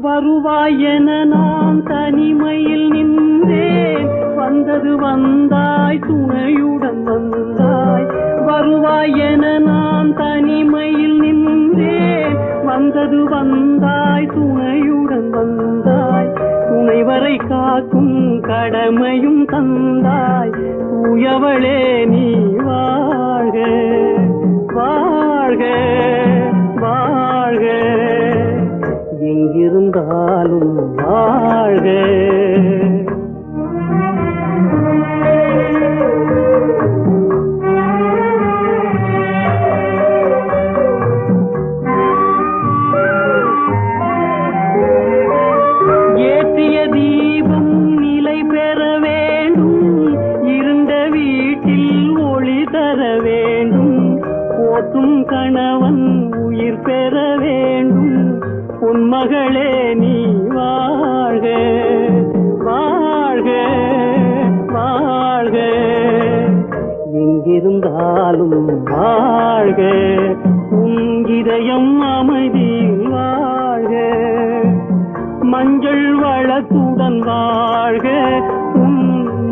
வருவாய் என நான் தனிமையில் நின்றேன், வந்தது வந்தாய் துணையுடன் வந்தாய். வருவாய் என நான் தனிமையில் நின்றேன், வந்தது வந்தாய் துணையுடன் வந்தாய். துணைவரை காக்கும் கடமையும் தந்தாய், தூயவளே நீ வாழ்க வாழ்க வாழ்க, எங்கிருந்தாலும் வாழ்க. ஏற்றிய தீபம் நிலை பெற வேண்டும், இருண்ட வீட்டில் ஒளி தர வேண்டும். போற்றும் கணவன் உயிர் பெற வேண்டும், பொன்மகளே நீ வாழ்க வாழ்க வாழ்க, எங்கிருந்தாலும் வாழ்க. உன் இதயம் அமைதியில் வாழ்க, மஞ்சள் வளத்துடன் வாழ்க. உன்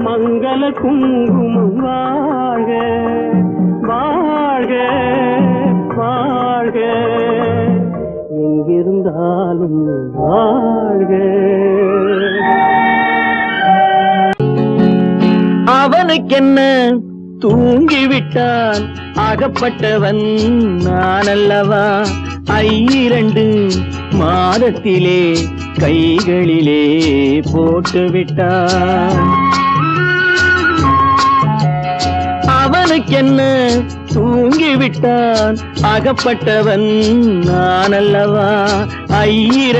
மங்கள குங்குமம் வாழ்க வாழ்க வாழ்க, எங்கிருந்தாலும் வாழ்க. அவனுக்கென்ன தூங்கிவிட்டான், அகப்பட்டவன் நான் அல்லவா. 2 மாதத்திலே கைகளிலே போட்டுவிட்டான். அவனுக்கென்ன தூங்கிவிட்டான், அகப்பட்டவன் நான் அல்லவா.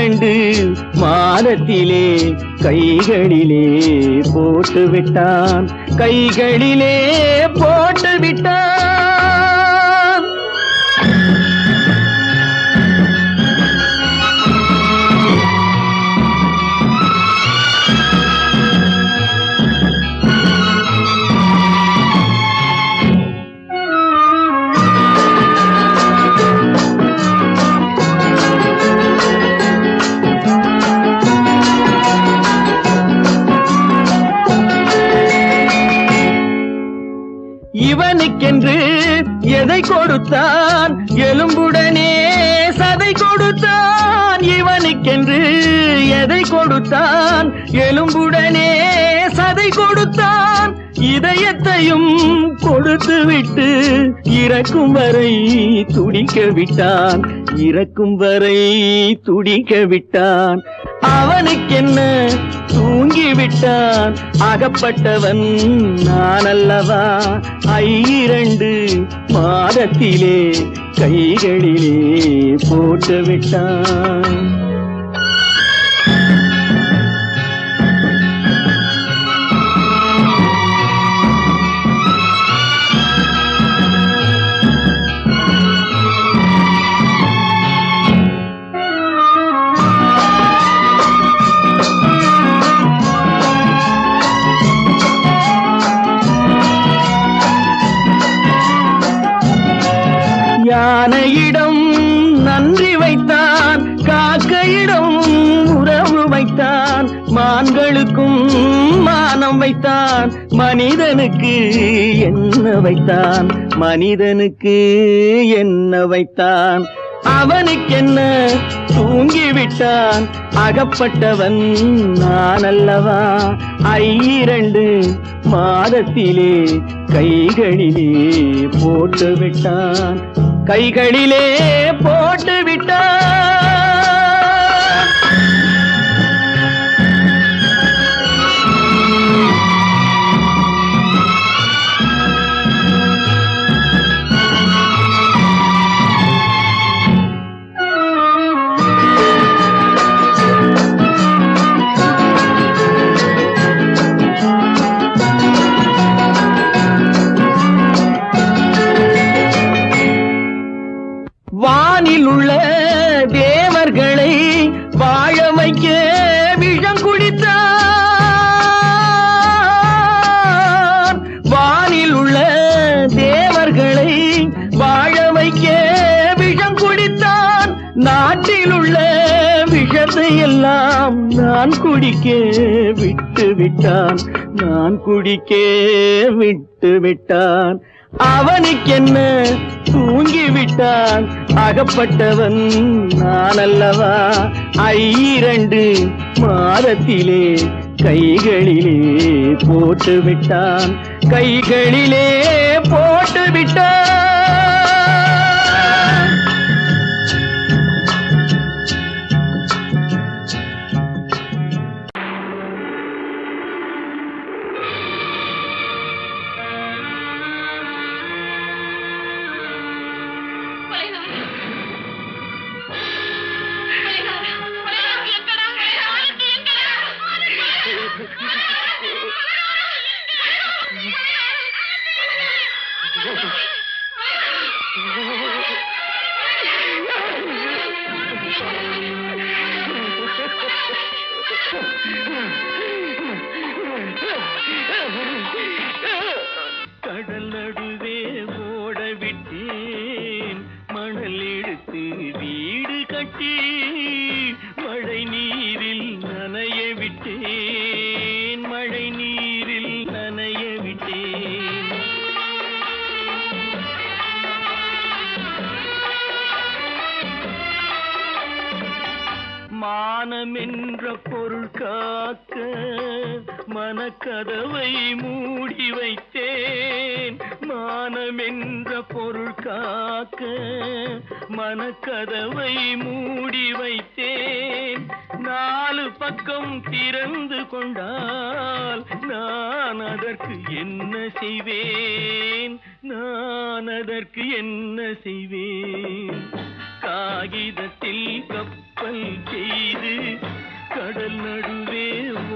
2 மாதத்திலே கைகளிலே போட்டுவிட்டான், கைகளிலே போட்டுவிட்டான். இவனுக்கென்று எதை கொடுத்தான், எலும்புடனே சதை கொடுத்தான். இவனுக்கென்று எதை கொடுத்தான், எலும்புடனே சதை கொடுத்தான். இதயத்தையும் கொடுத்து விட்டு இறக்கும் வரை துடிக்க விட்டான், இறக்கும் வரை துடிக்க விட்டான். அவனுக்கென்ன தூங்கிவிட்டான், அகப்பட்டவன் நான் அல்லவா. 2 மாதத்திலே கைகளிலே போட்டுவிட்டான். யானையிடம் நன்றி வைத்தான், காக்கையிடம் உறவு வைத்தான். மான்களுக்கும் மானம் வைத்தான், மனிதனுக்கு என்ன வைத்தான், மனிதனுக்கு என்ன வைத்தான். அவனுக்கென்ன தூங்கிவிட்டான், அகப்பட்டவன் நான் அல்லவா. 2 மாதத்திலே கைகளிலே போட்டுவிட்டான், கைகளிலே போட்டுவிட்டான். நான் குடிக்க விட்டு விட்டான், நான் குடிக்க விட்டு விட்டான். அவனுக்கென்ன தூங்கி விட்டான், அகப்பட்டவன் நான் அல்லவா. 2 மாதத்திலே கைகளிலே போட்டு விட்டான், கைகளிலே போட்டு விட்டான். கடல் நடுவே ஓட விட்டேன், மணல் எடுத்து வீடு கட்டி மழை நீரில் நனைய விட்டேன், மழை நீரில் நனைய விட்டேன். மானமென்ற பொருள் காக்க மனக்கதவை மூடி வைத்தேன், மானமென்ற பொருள் காக்க மனக்கதவை மூடி வைத்தேன். 4 பக்கம் திறந்து கொண்டால் நான் அதற்கு என்ன செய்வேன், நான் அதற்கு என்ன செய்வேன். காகிதத்தில் கப்பல் செய்து கடல் நடுவே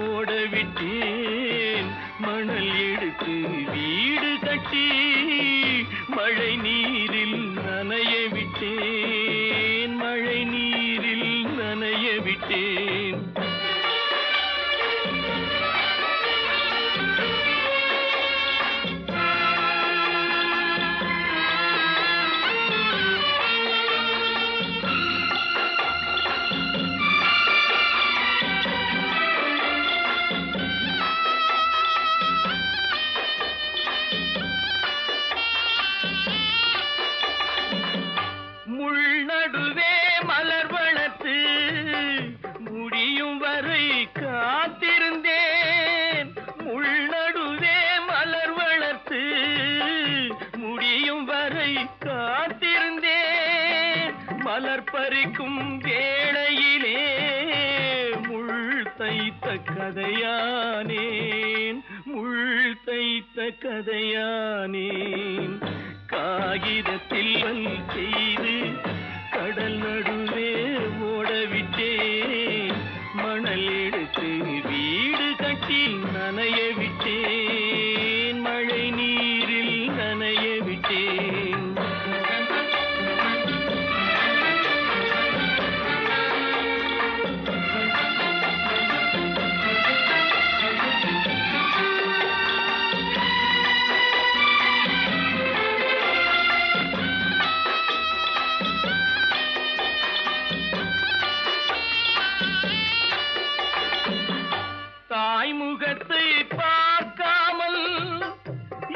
ஓட விட்டேன், மணல் எடுத்து வீடு கட்டி மழை நீரில் நனைய விட்டேன், மழை நீரில் நனைய விட்டேன். முள்நடுவே மலர் வளர்த்து முடியும் வரை காத்திருந்தேன், முள்நடுவே மலர் வளர்த்து முடியும் வரை காத்திருந்தேன். மலர் பறிக்கும் வேளையிலே முள் தைத்த கதையானேன், முள் தைத்த கதையானேன். காகிதத்தில் செய்து கடல் நடுவே ஓடவிட்டேன், மணல் எடுத்து வீடு கட்டி நனைய விட்டேன், மழை நீரில் நனைய விட்டேன். முகத்தை பார்க்காமல்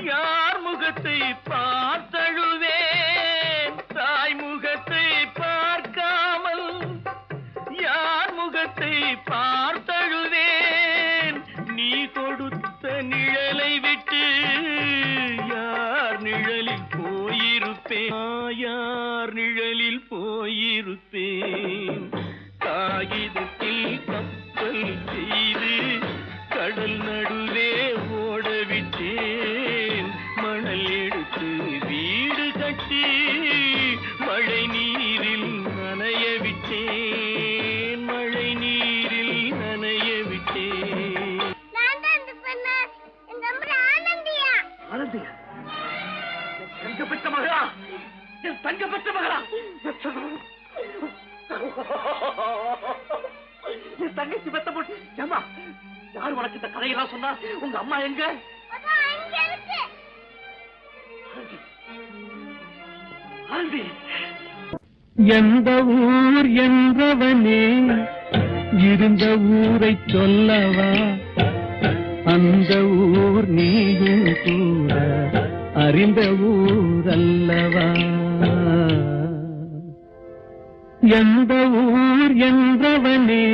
யார் முகத்தை பார்த்தழுவேன், தாய் முகத்தை பார்க்காமல் யார் முகத்தை பார்த்தழுவேன். நீ கொடுத்த நிழலை விட்டு யார் நிழலில் போயிருப்பேன், யார் நிழலில் போயிருப்பேன். காகிதத்தில் கப்பல் செய்து கடல் நடுவே ஓடவிட்டேன், மணல் எடுத்து வீடு கட்டி மழை நீரில் நனைய விட்டேன், மழை நீரில் நனைய விட்டேன். தங்கப்பட்ட மகளா, என் தங்கப்பட்ட மகளா, என் தங்கச்சி பெத்த போட்டு ஏமா யார் உனக்கு இந்த கதையெல்லாம் சொன்னா? உங்க அம்மா எங்க? எந்த ஊர் என்றவனே இருந்த ஊரை சொல்லவா அந்த ஊர் நீயும் கூட அறிந்த ஊர் அல்லவா எந்த ஊர் என்றவனே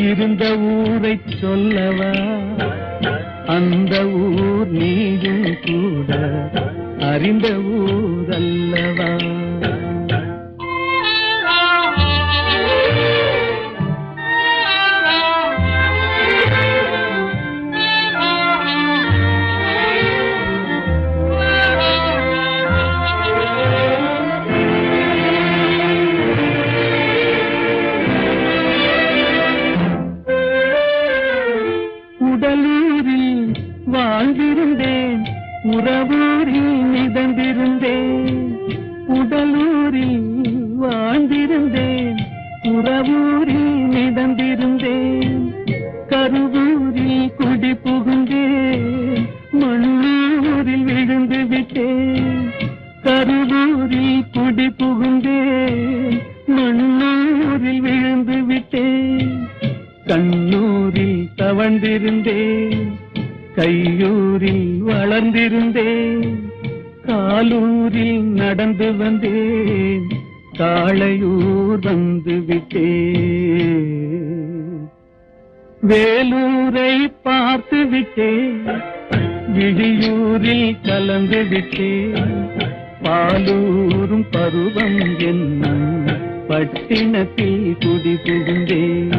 இருந்த ஊரை சொல்லவா அந்த ஊர் நீயும் கூட அறிந்த ஊர் அல்லவா உடலூரில் வாழ்ந்திருந்தேன் உறவூரில் மிதந்திருந்தேன் உடலூரில் வாழ்ந்திருந்தேன் உறவூரில் மிதந்திருந்தேன் கருவூரில் குடி புகுந்தேன் மண்ணூரில் விழுந்து விட்டேன் கருவூரில் குடி புகுந்தேன் மண்ணூரில் விழுந்து விட்டேன் கண்ணூரில் தவழ்ந்திருந்தேன் கையூரில் வளர்ந்திருந்தேன் காலூரில் நடந்து வந்தேன் காளையூர் வந்து விட்டேன் வேலூரை பார்த்து விட்டேன் விழியூரில் கலந்து விட்டேன் பாலூரும் பருவம் என்னும் பட்டினத்தில் குடி புகுந்தேன்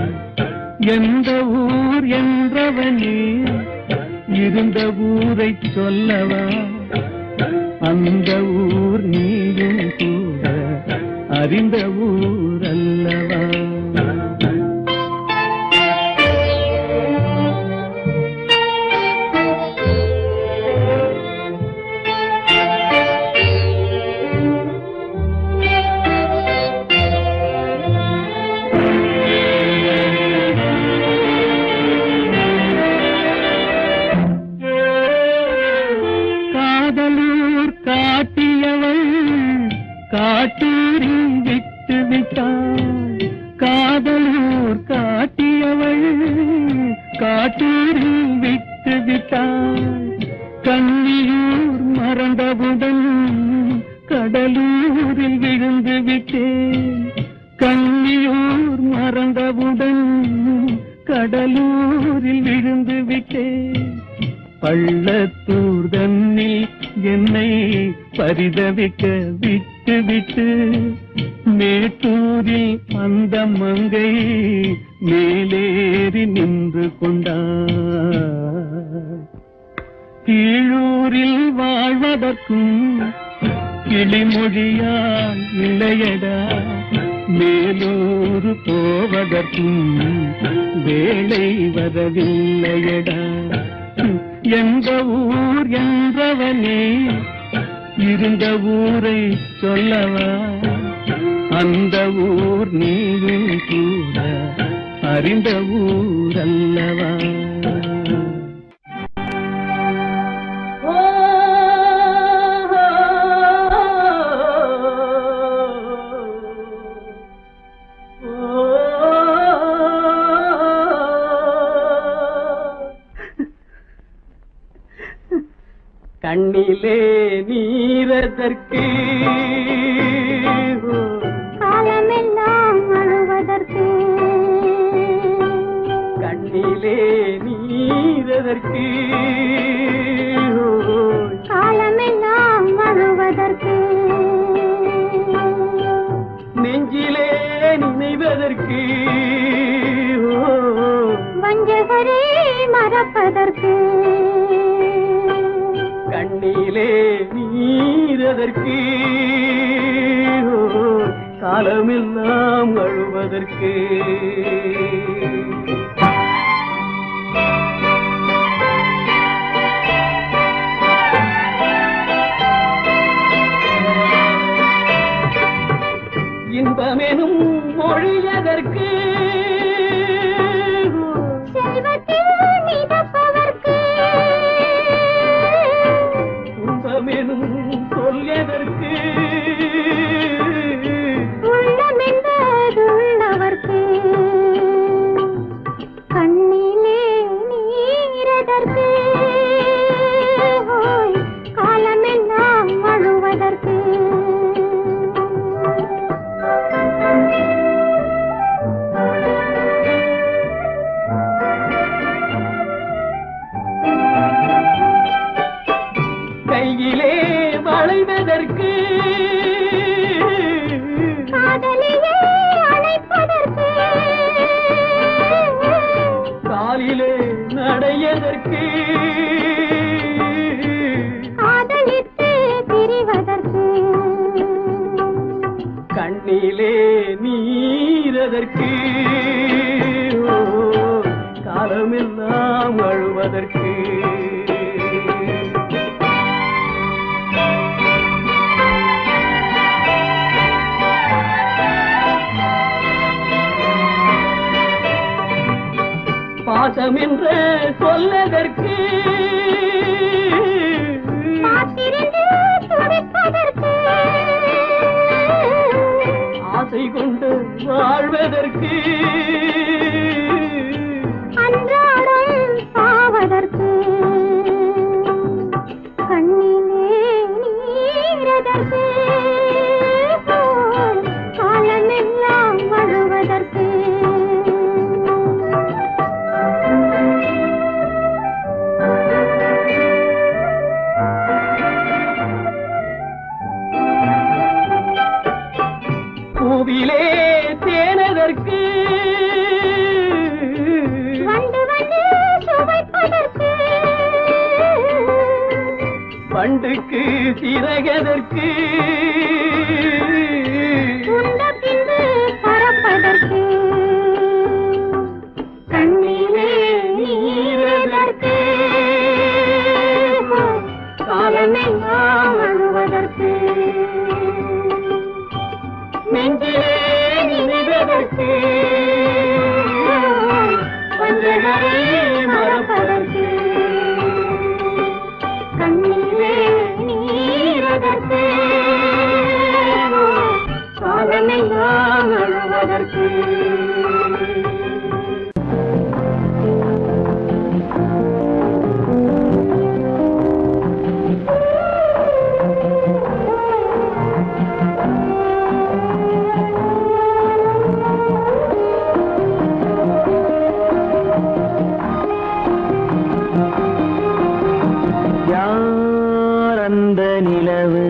எந்த ஊர் என்றவனே இருந்த ஊரை சொல்லவா அந்த ஊர் நீயும் கூட அறிந்த ஊர் அல்லவா காட்டியவள் காட்டூரில் விட்டு விட்டாள் காதலூர் காட்டியவள் காட்டூரில் விட்டு விட்டாள் கண்ணியூர் மறந்தவுடன் கடலூரில் விழுந்து விட்டேன் கண்ணியூர் மறந்தவுடன் கடலூரில் விழுந்து விட்டேன் பள்ளத்தூர் தன்னில் என்னை பரிதவிக்க விட்டு விட்டு மேட்டூரில் அந்த மங்கை மேலேறி நின்று கொண்டார் கீழூரில் வாழ்வதற்கும் கிளிமொழியால் இல்லையடா மேலூர் போவதற்கும் வேலை வரவில்லையடா எந்த ஊர் என்றவனே இருந்த ஊரை சொல்லவா அந்த ஊர் நீயும் கூட அறிந்த ஊர் அல்லவா கண்ணிலே நீரதற்கு காலமெல்லாம் அழுவதற்கு கண்ணிலே நீரதற்கு காலமெல்லாம் அழுவதற்கு நெஞ்சிலே நினைவதற்கு வஞ்சகரே மறப்பதற்கு கண்ணிலே நீரதற்கு காலமெல்லாம் அழுவதற்கு இன்பமெனும் மொழியதற்கு செல்வத்தில் மிதப்பதற்கு துன்பமெனும் சொல்லியதற்கு உள்ளமென்பதுள்ளவர்க்கு செய்வதற்கு காதலியே அழைப்பதற்கு காலிலே நடையதற்கு காதலித்து பிரிவதற்கு கண்ணிலே நீரதற்கு காலமெல்லாம் அழுவதற்கு பாசம் என்று சொல்லதற்கு காத்திருந்து துடிப்பதற்கு ஆசை கொண்டு வாழ்வதற்கு அன்றாடம் சாவதற்கு கண்ணிலே நீரதற்கு காலமெல்லாம் அழுவதற்கு பூவிலே தேனதற்கு வந்து வந்து சுவைப்பதற்கு பண்டுக்கு சிறகதற்கு உண்ட பின்பு பறப்பதற்கு கண்ணிலே நீரதற்கு காலமெல்லாம் அழுவதற்கு நெஞ்சிலே நினைவதற்கு வஞ்சகரை மறப்பதற்கு கண்ணிலே நீரதற்கு காலமெல்லாம் அழுவதற்கு யார் அந்த நிலவு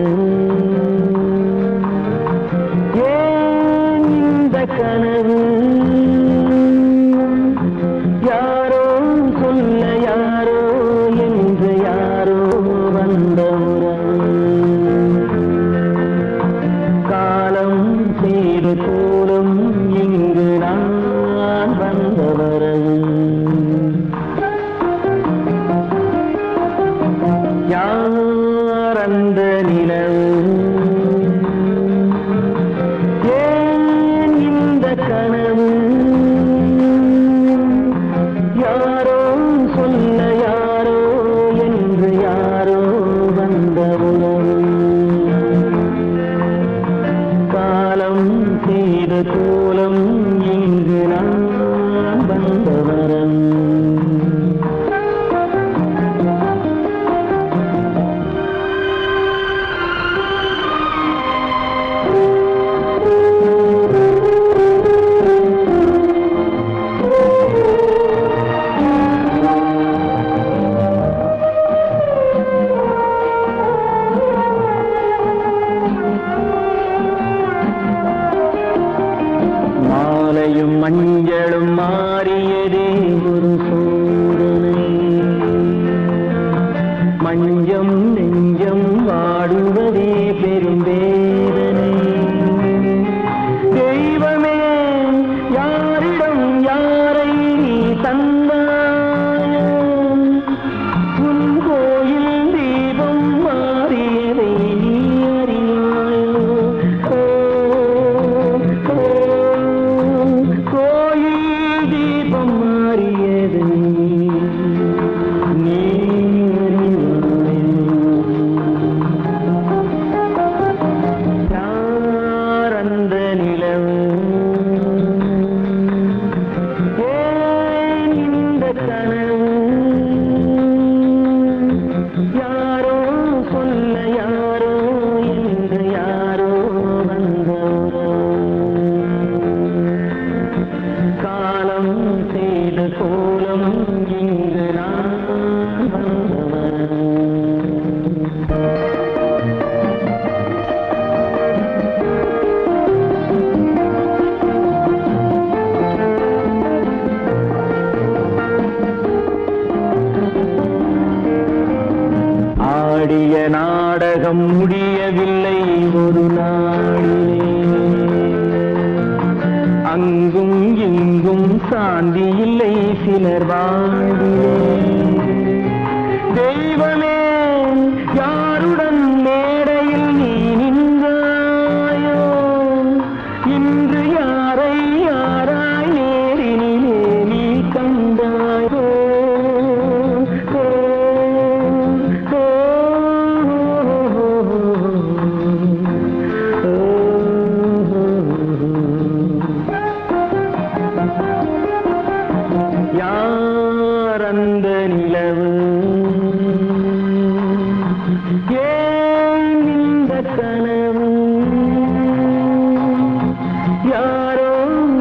ஏன் இந்த கனவு யாரோ சொல்ல யாரோ என்று யாரோ வந்த உறவு காலம் செய்து கூறும் இங்கு நான் வந்த வரவு யார் அந்த நிலவு ஏன் இந்த கனவு யாரோ சொல்ல யாரோ என்று யாரோ வந்த உறவு காலம் செய்த கோலம் இங்கு நான் வந்த வரம் மாலையும் மஞ்சளும் மாறியதே ஒரு சோதனை மஞ்சம் நெஞ்சம் வாடுவதே பெரும் வேதனை தெய்வமே யாரிடம் யாரை நீ தந்தாயோ உன் கோயில் தீபம் மாறியதை நீ அறியாயோ கோயில் தீபம் மாறியதை நீ அறியாயோ ஆடிய நாடகம் முடியவில்லை ஒரு நாளிலே. அங்கும் இங்கும் சாந்தி இல்லை சிலர் வாழ்விலே. தெய்வமே யாருடன் மேடையில் நீ நின்றாயோ, இன்று யாரை யாராய் நேரினிலே நீ கண்டாயோ. யார் அந்த நிலவு, ஏன் இந்த கனவு, யாரோ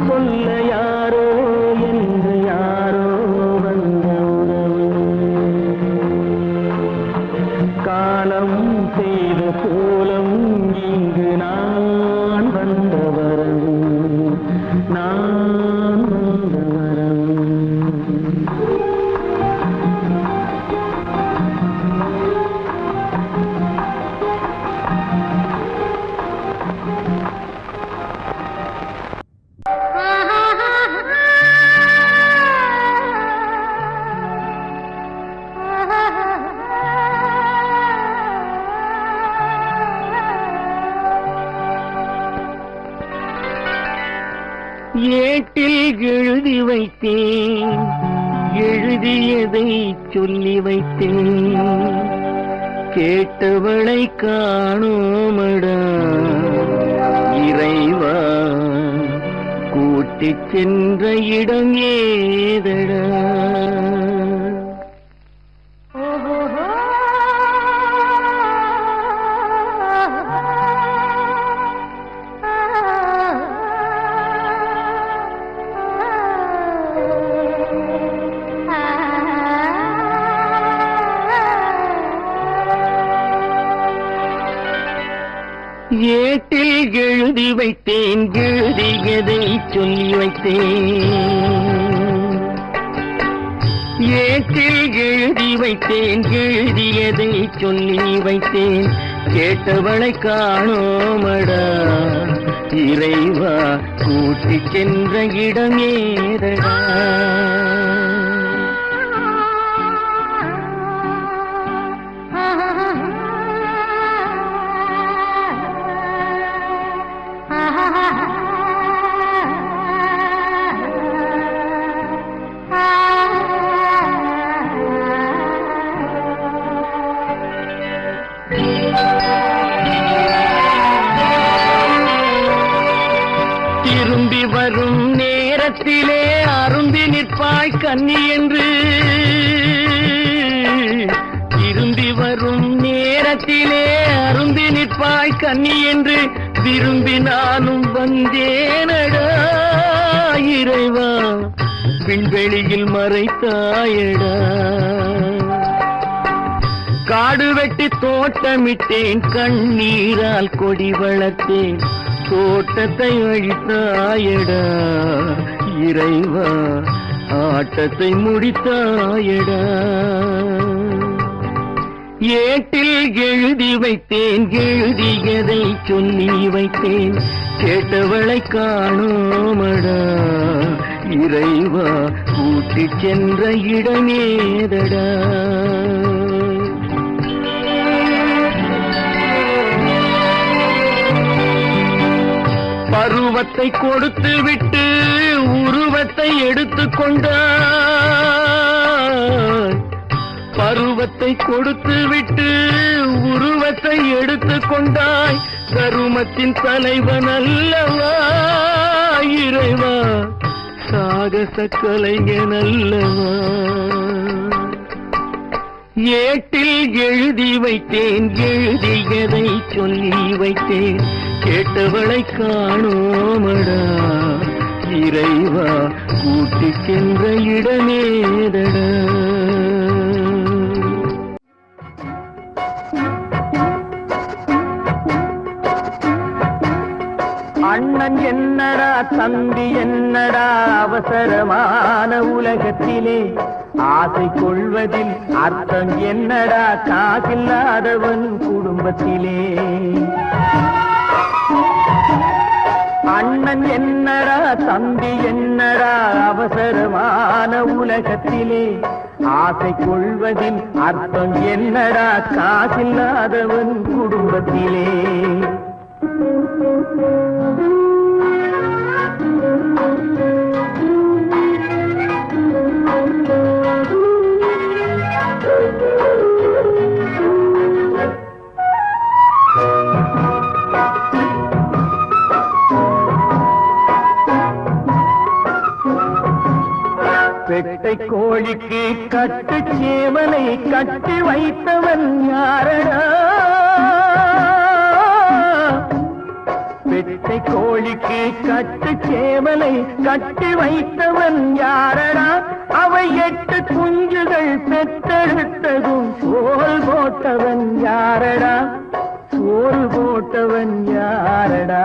சொல்ல யாரோ என்று யாரோ வந்த உறவு. காலம் செய்த கோலம் இங்கு நான் வந்த வரவு, நான் வந்த வரவு. ஏட்டில் எழுதி வைத்தேன், எழுதியதை சொல்லி வைத்தேன், கேட்டவளை காணோமடா இறைவா, கூட்டிச் சென்ற இடம் ஏதடா. ஏட்டில் எழுதி வைத்தேன், எழுதியதை சொல்லி வைத்தேன். ஏட்டில் எழுதி வைத்தேன், எழுதியதை சொல்லி வைத்தேன், கேட்டவளை காணோமடா இறைவா, கூட்டிச் சென்ற இடம் ஏதடா. திரும்பி வரும் நேரத்திலே அரும்பி நிற்பாய் கன்னி என்று, திரும்பி வரும் நேரத்திலே அரும்பி நிற்பாய் கன்னி என்று விரும்பி நானும் வந்தேனடா இறைவா, விண்வெளியில் மறைத்தாயடா. காடு வெட்டி தோட்டமிட்டேன், கண்ணீரால் கொடி வளர்த்தேன், தோட்டத்தை அழித்தாயடா இறைவா, ஆட்டத்தை முடித்தாயடா. ஏட்டில் எழுதி வைத்தேன், எழுதியதை சொல்லி வைத்தேன், கேட்டவளை காணோமடா இறைவா, கூட்டிச் சென்ற இடமேதடா. பருவத்தை கொடுத்து விட்டு உருவத்தை எடுத்துக் கொண்டாய், பருவத்தை கொடுத்து விட்டு உருவத்தை எடுத்துக் கொண்டாய், கருமத்தின் தலைவன் அல்லவா இறைவா, சாகச கலைஞன் அல்லவா. ஏட்டில் எழுதி வைத்தேன், எழுதியதை சொல்லி வைத்தேன், கேட்டவளை காணோமடா இறைவா, கூட்டிச் சென்ற இடமேதடா. அண்ணன் என்னடா தம்பி என்னடா அவசரமான உலகத்திலே, ஆசை கொள்வதில் அர்த்தம் என்னடா காசில்லாதவன் குடும்பத்திலே அண்ணன் என்னடா தம்பி என்னடா அவசரமான உலகத்திலே ஆசை கொள்வதில் அர்த்தம் என்னடா காசில்லாதவன் குடும்பத்திலே பெட்டை கோழிக்கு கட்டு சேவலை கட்டி வைத்தவன் யாரடா பெட்டை கோழிக்கு கட்டு சேவலை கட்டி வைத்தவன் யாரடா அவை 8 குஞ்சுகள் பெற்றெடுத்ததும் சோறு போட்டவன் யாரடா சோறு போட்டவன் யாரடா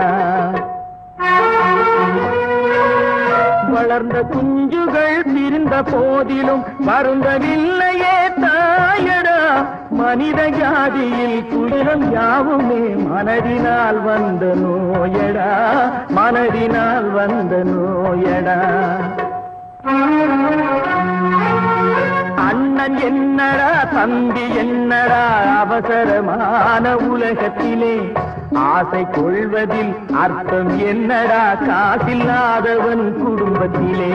வளர்ந்த குஞ்சுகள் பிரிந்த போதிலும் வருந்தவில்லையே தாயடா மனித ஜாதியில் துயரம் யாவுமே மனதினால் வந்த நோயடா மனதினால் வந்த நோயடா அண்ணன் என்னடா தம்பி என்னடா அவசரமான உலகத்திலே ஆசை கொள்வதில் அர்த்தம் என்னடா காசில்லாதவன் குடும்பத்திலே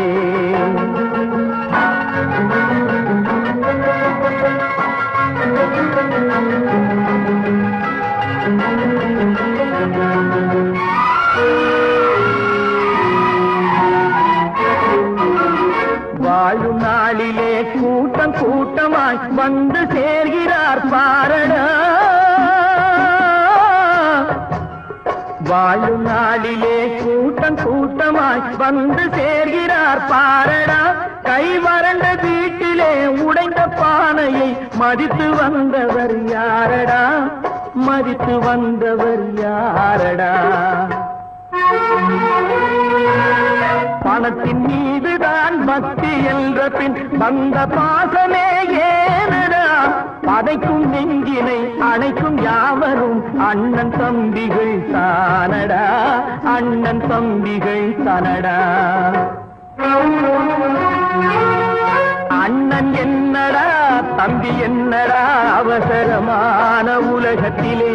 வாழும் நாளிலே கூட்டம் கூட்டமாய் வந்து சேர்கிறார் பாரடா வாழும் நாளிலே கூட்டம் கூட்டமாய் வந்து சேர்கிறார் பாரடா கை வறண்ட வீட்டிலே உடைந்த பானையை மதித்து வந்தவர் யாரடா மதித்து வந்தவர் யாரடா பணத்தின் மீதுதான் பக்தி என்ற பின் வந்த பாசமே ஏனடா பதைக்கும் நெஞ்சினை அணைக்கும் யாவரும் அண்ணன் தம்பிகள் தானடா அண்ணன் தம்பிகள் தானடா அண்ணன் என்னடா தம்பி என்னடா அவசரமான உலகத்திலே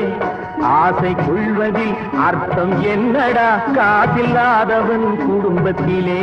ஆசை கொள்வதில் அர்த்தம் என்னடா காசில்லாதவன் குடும்பத்திலே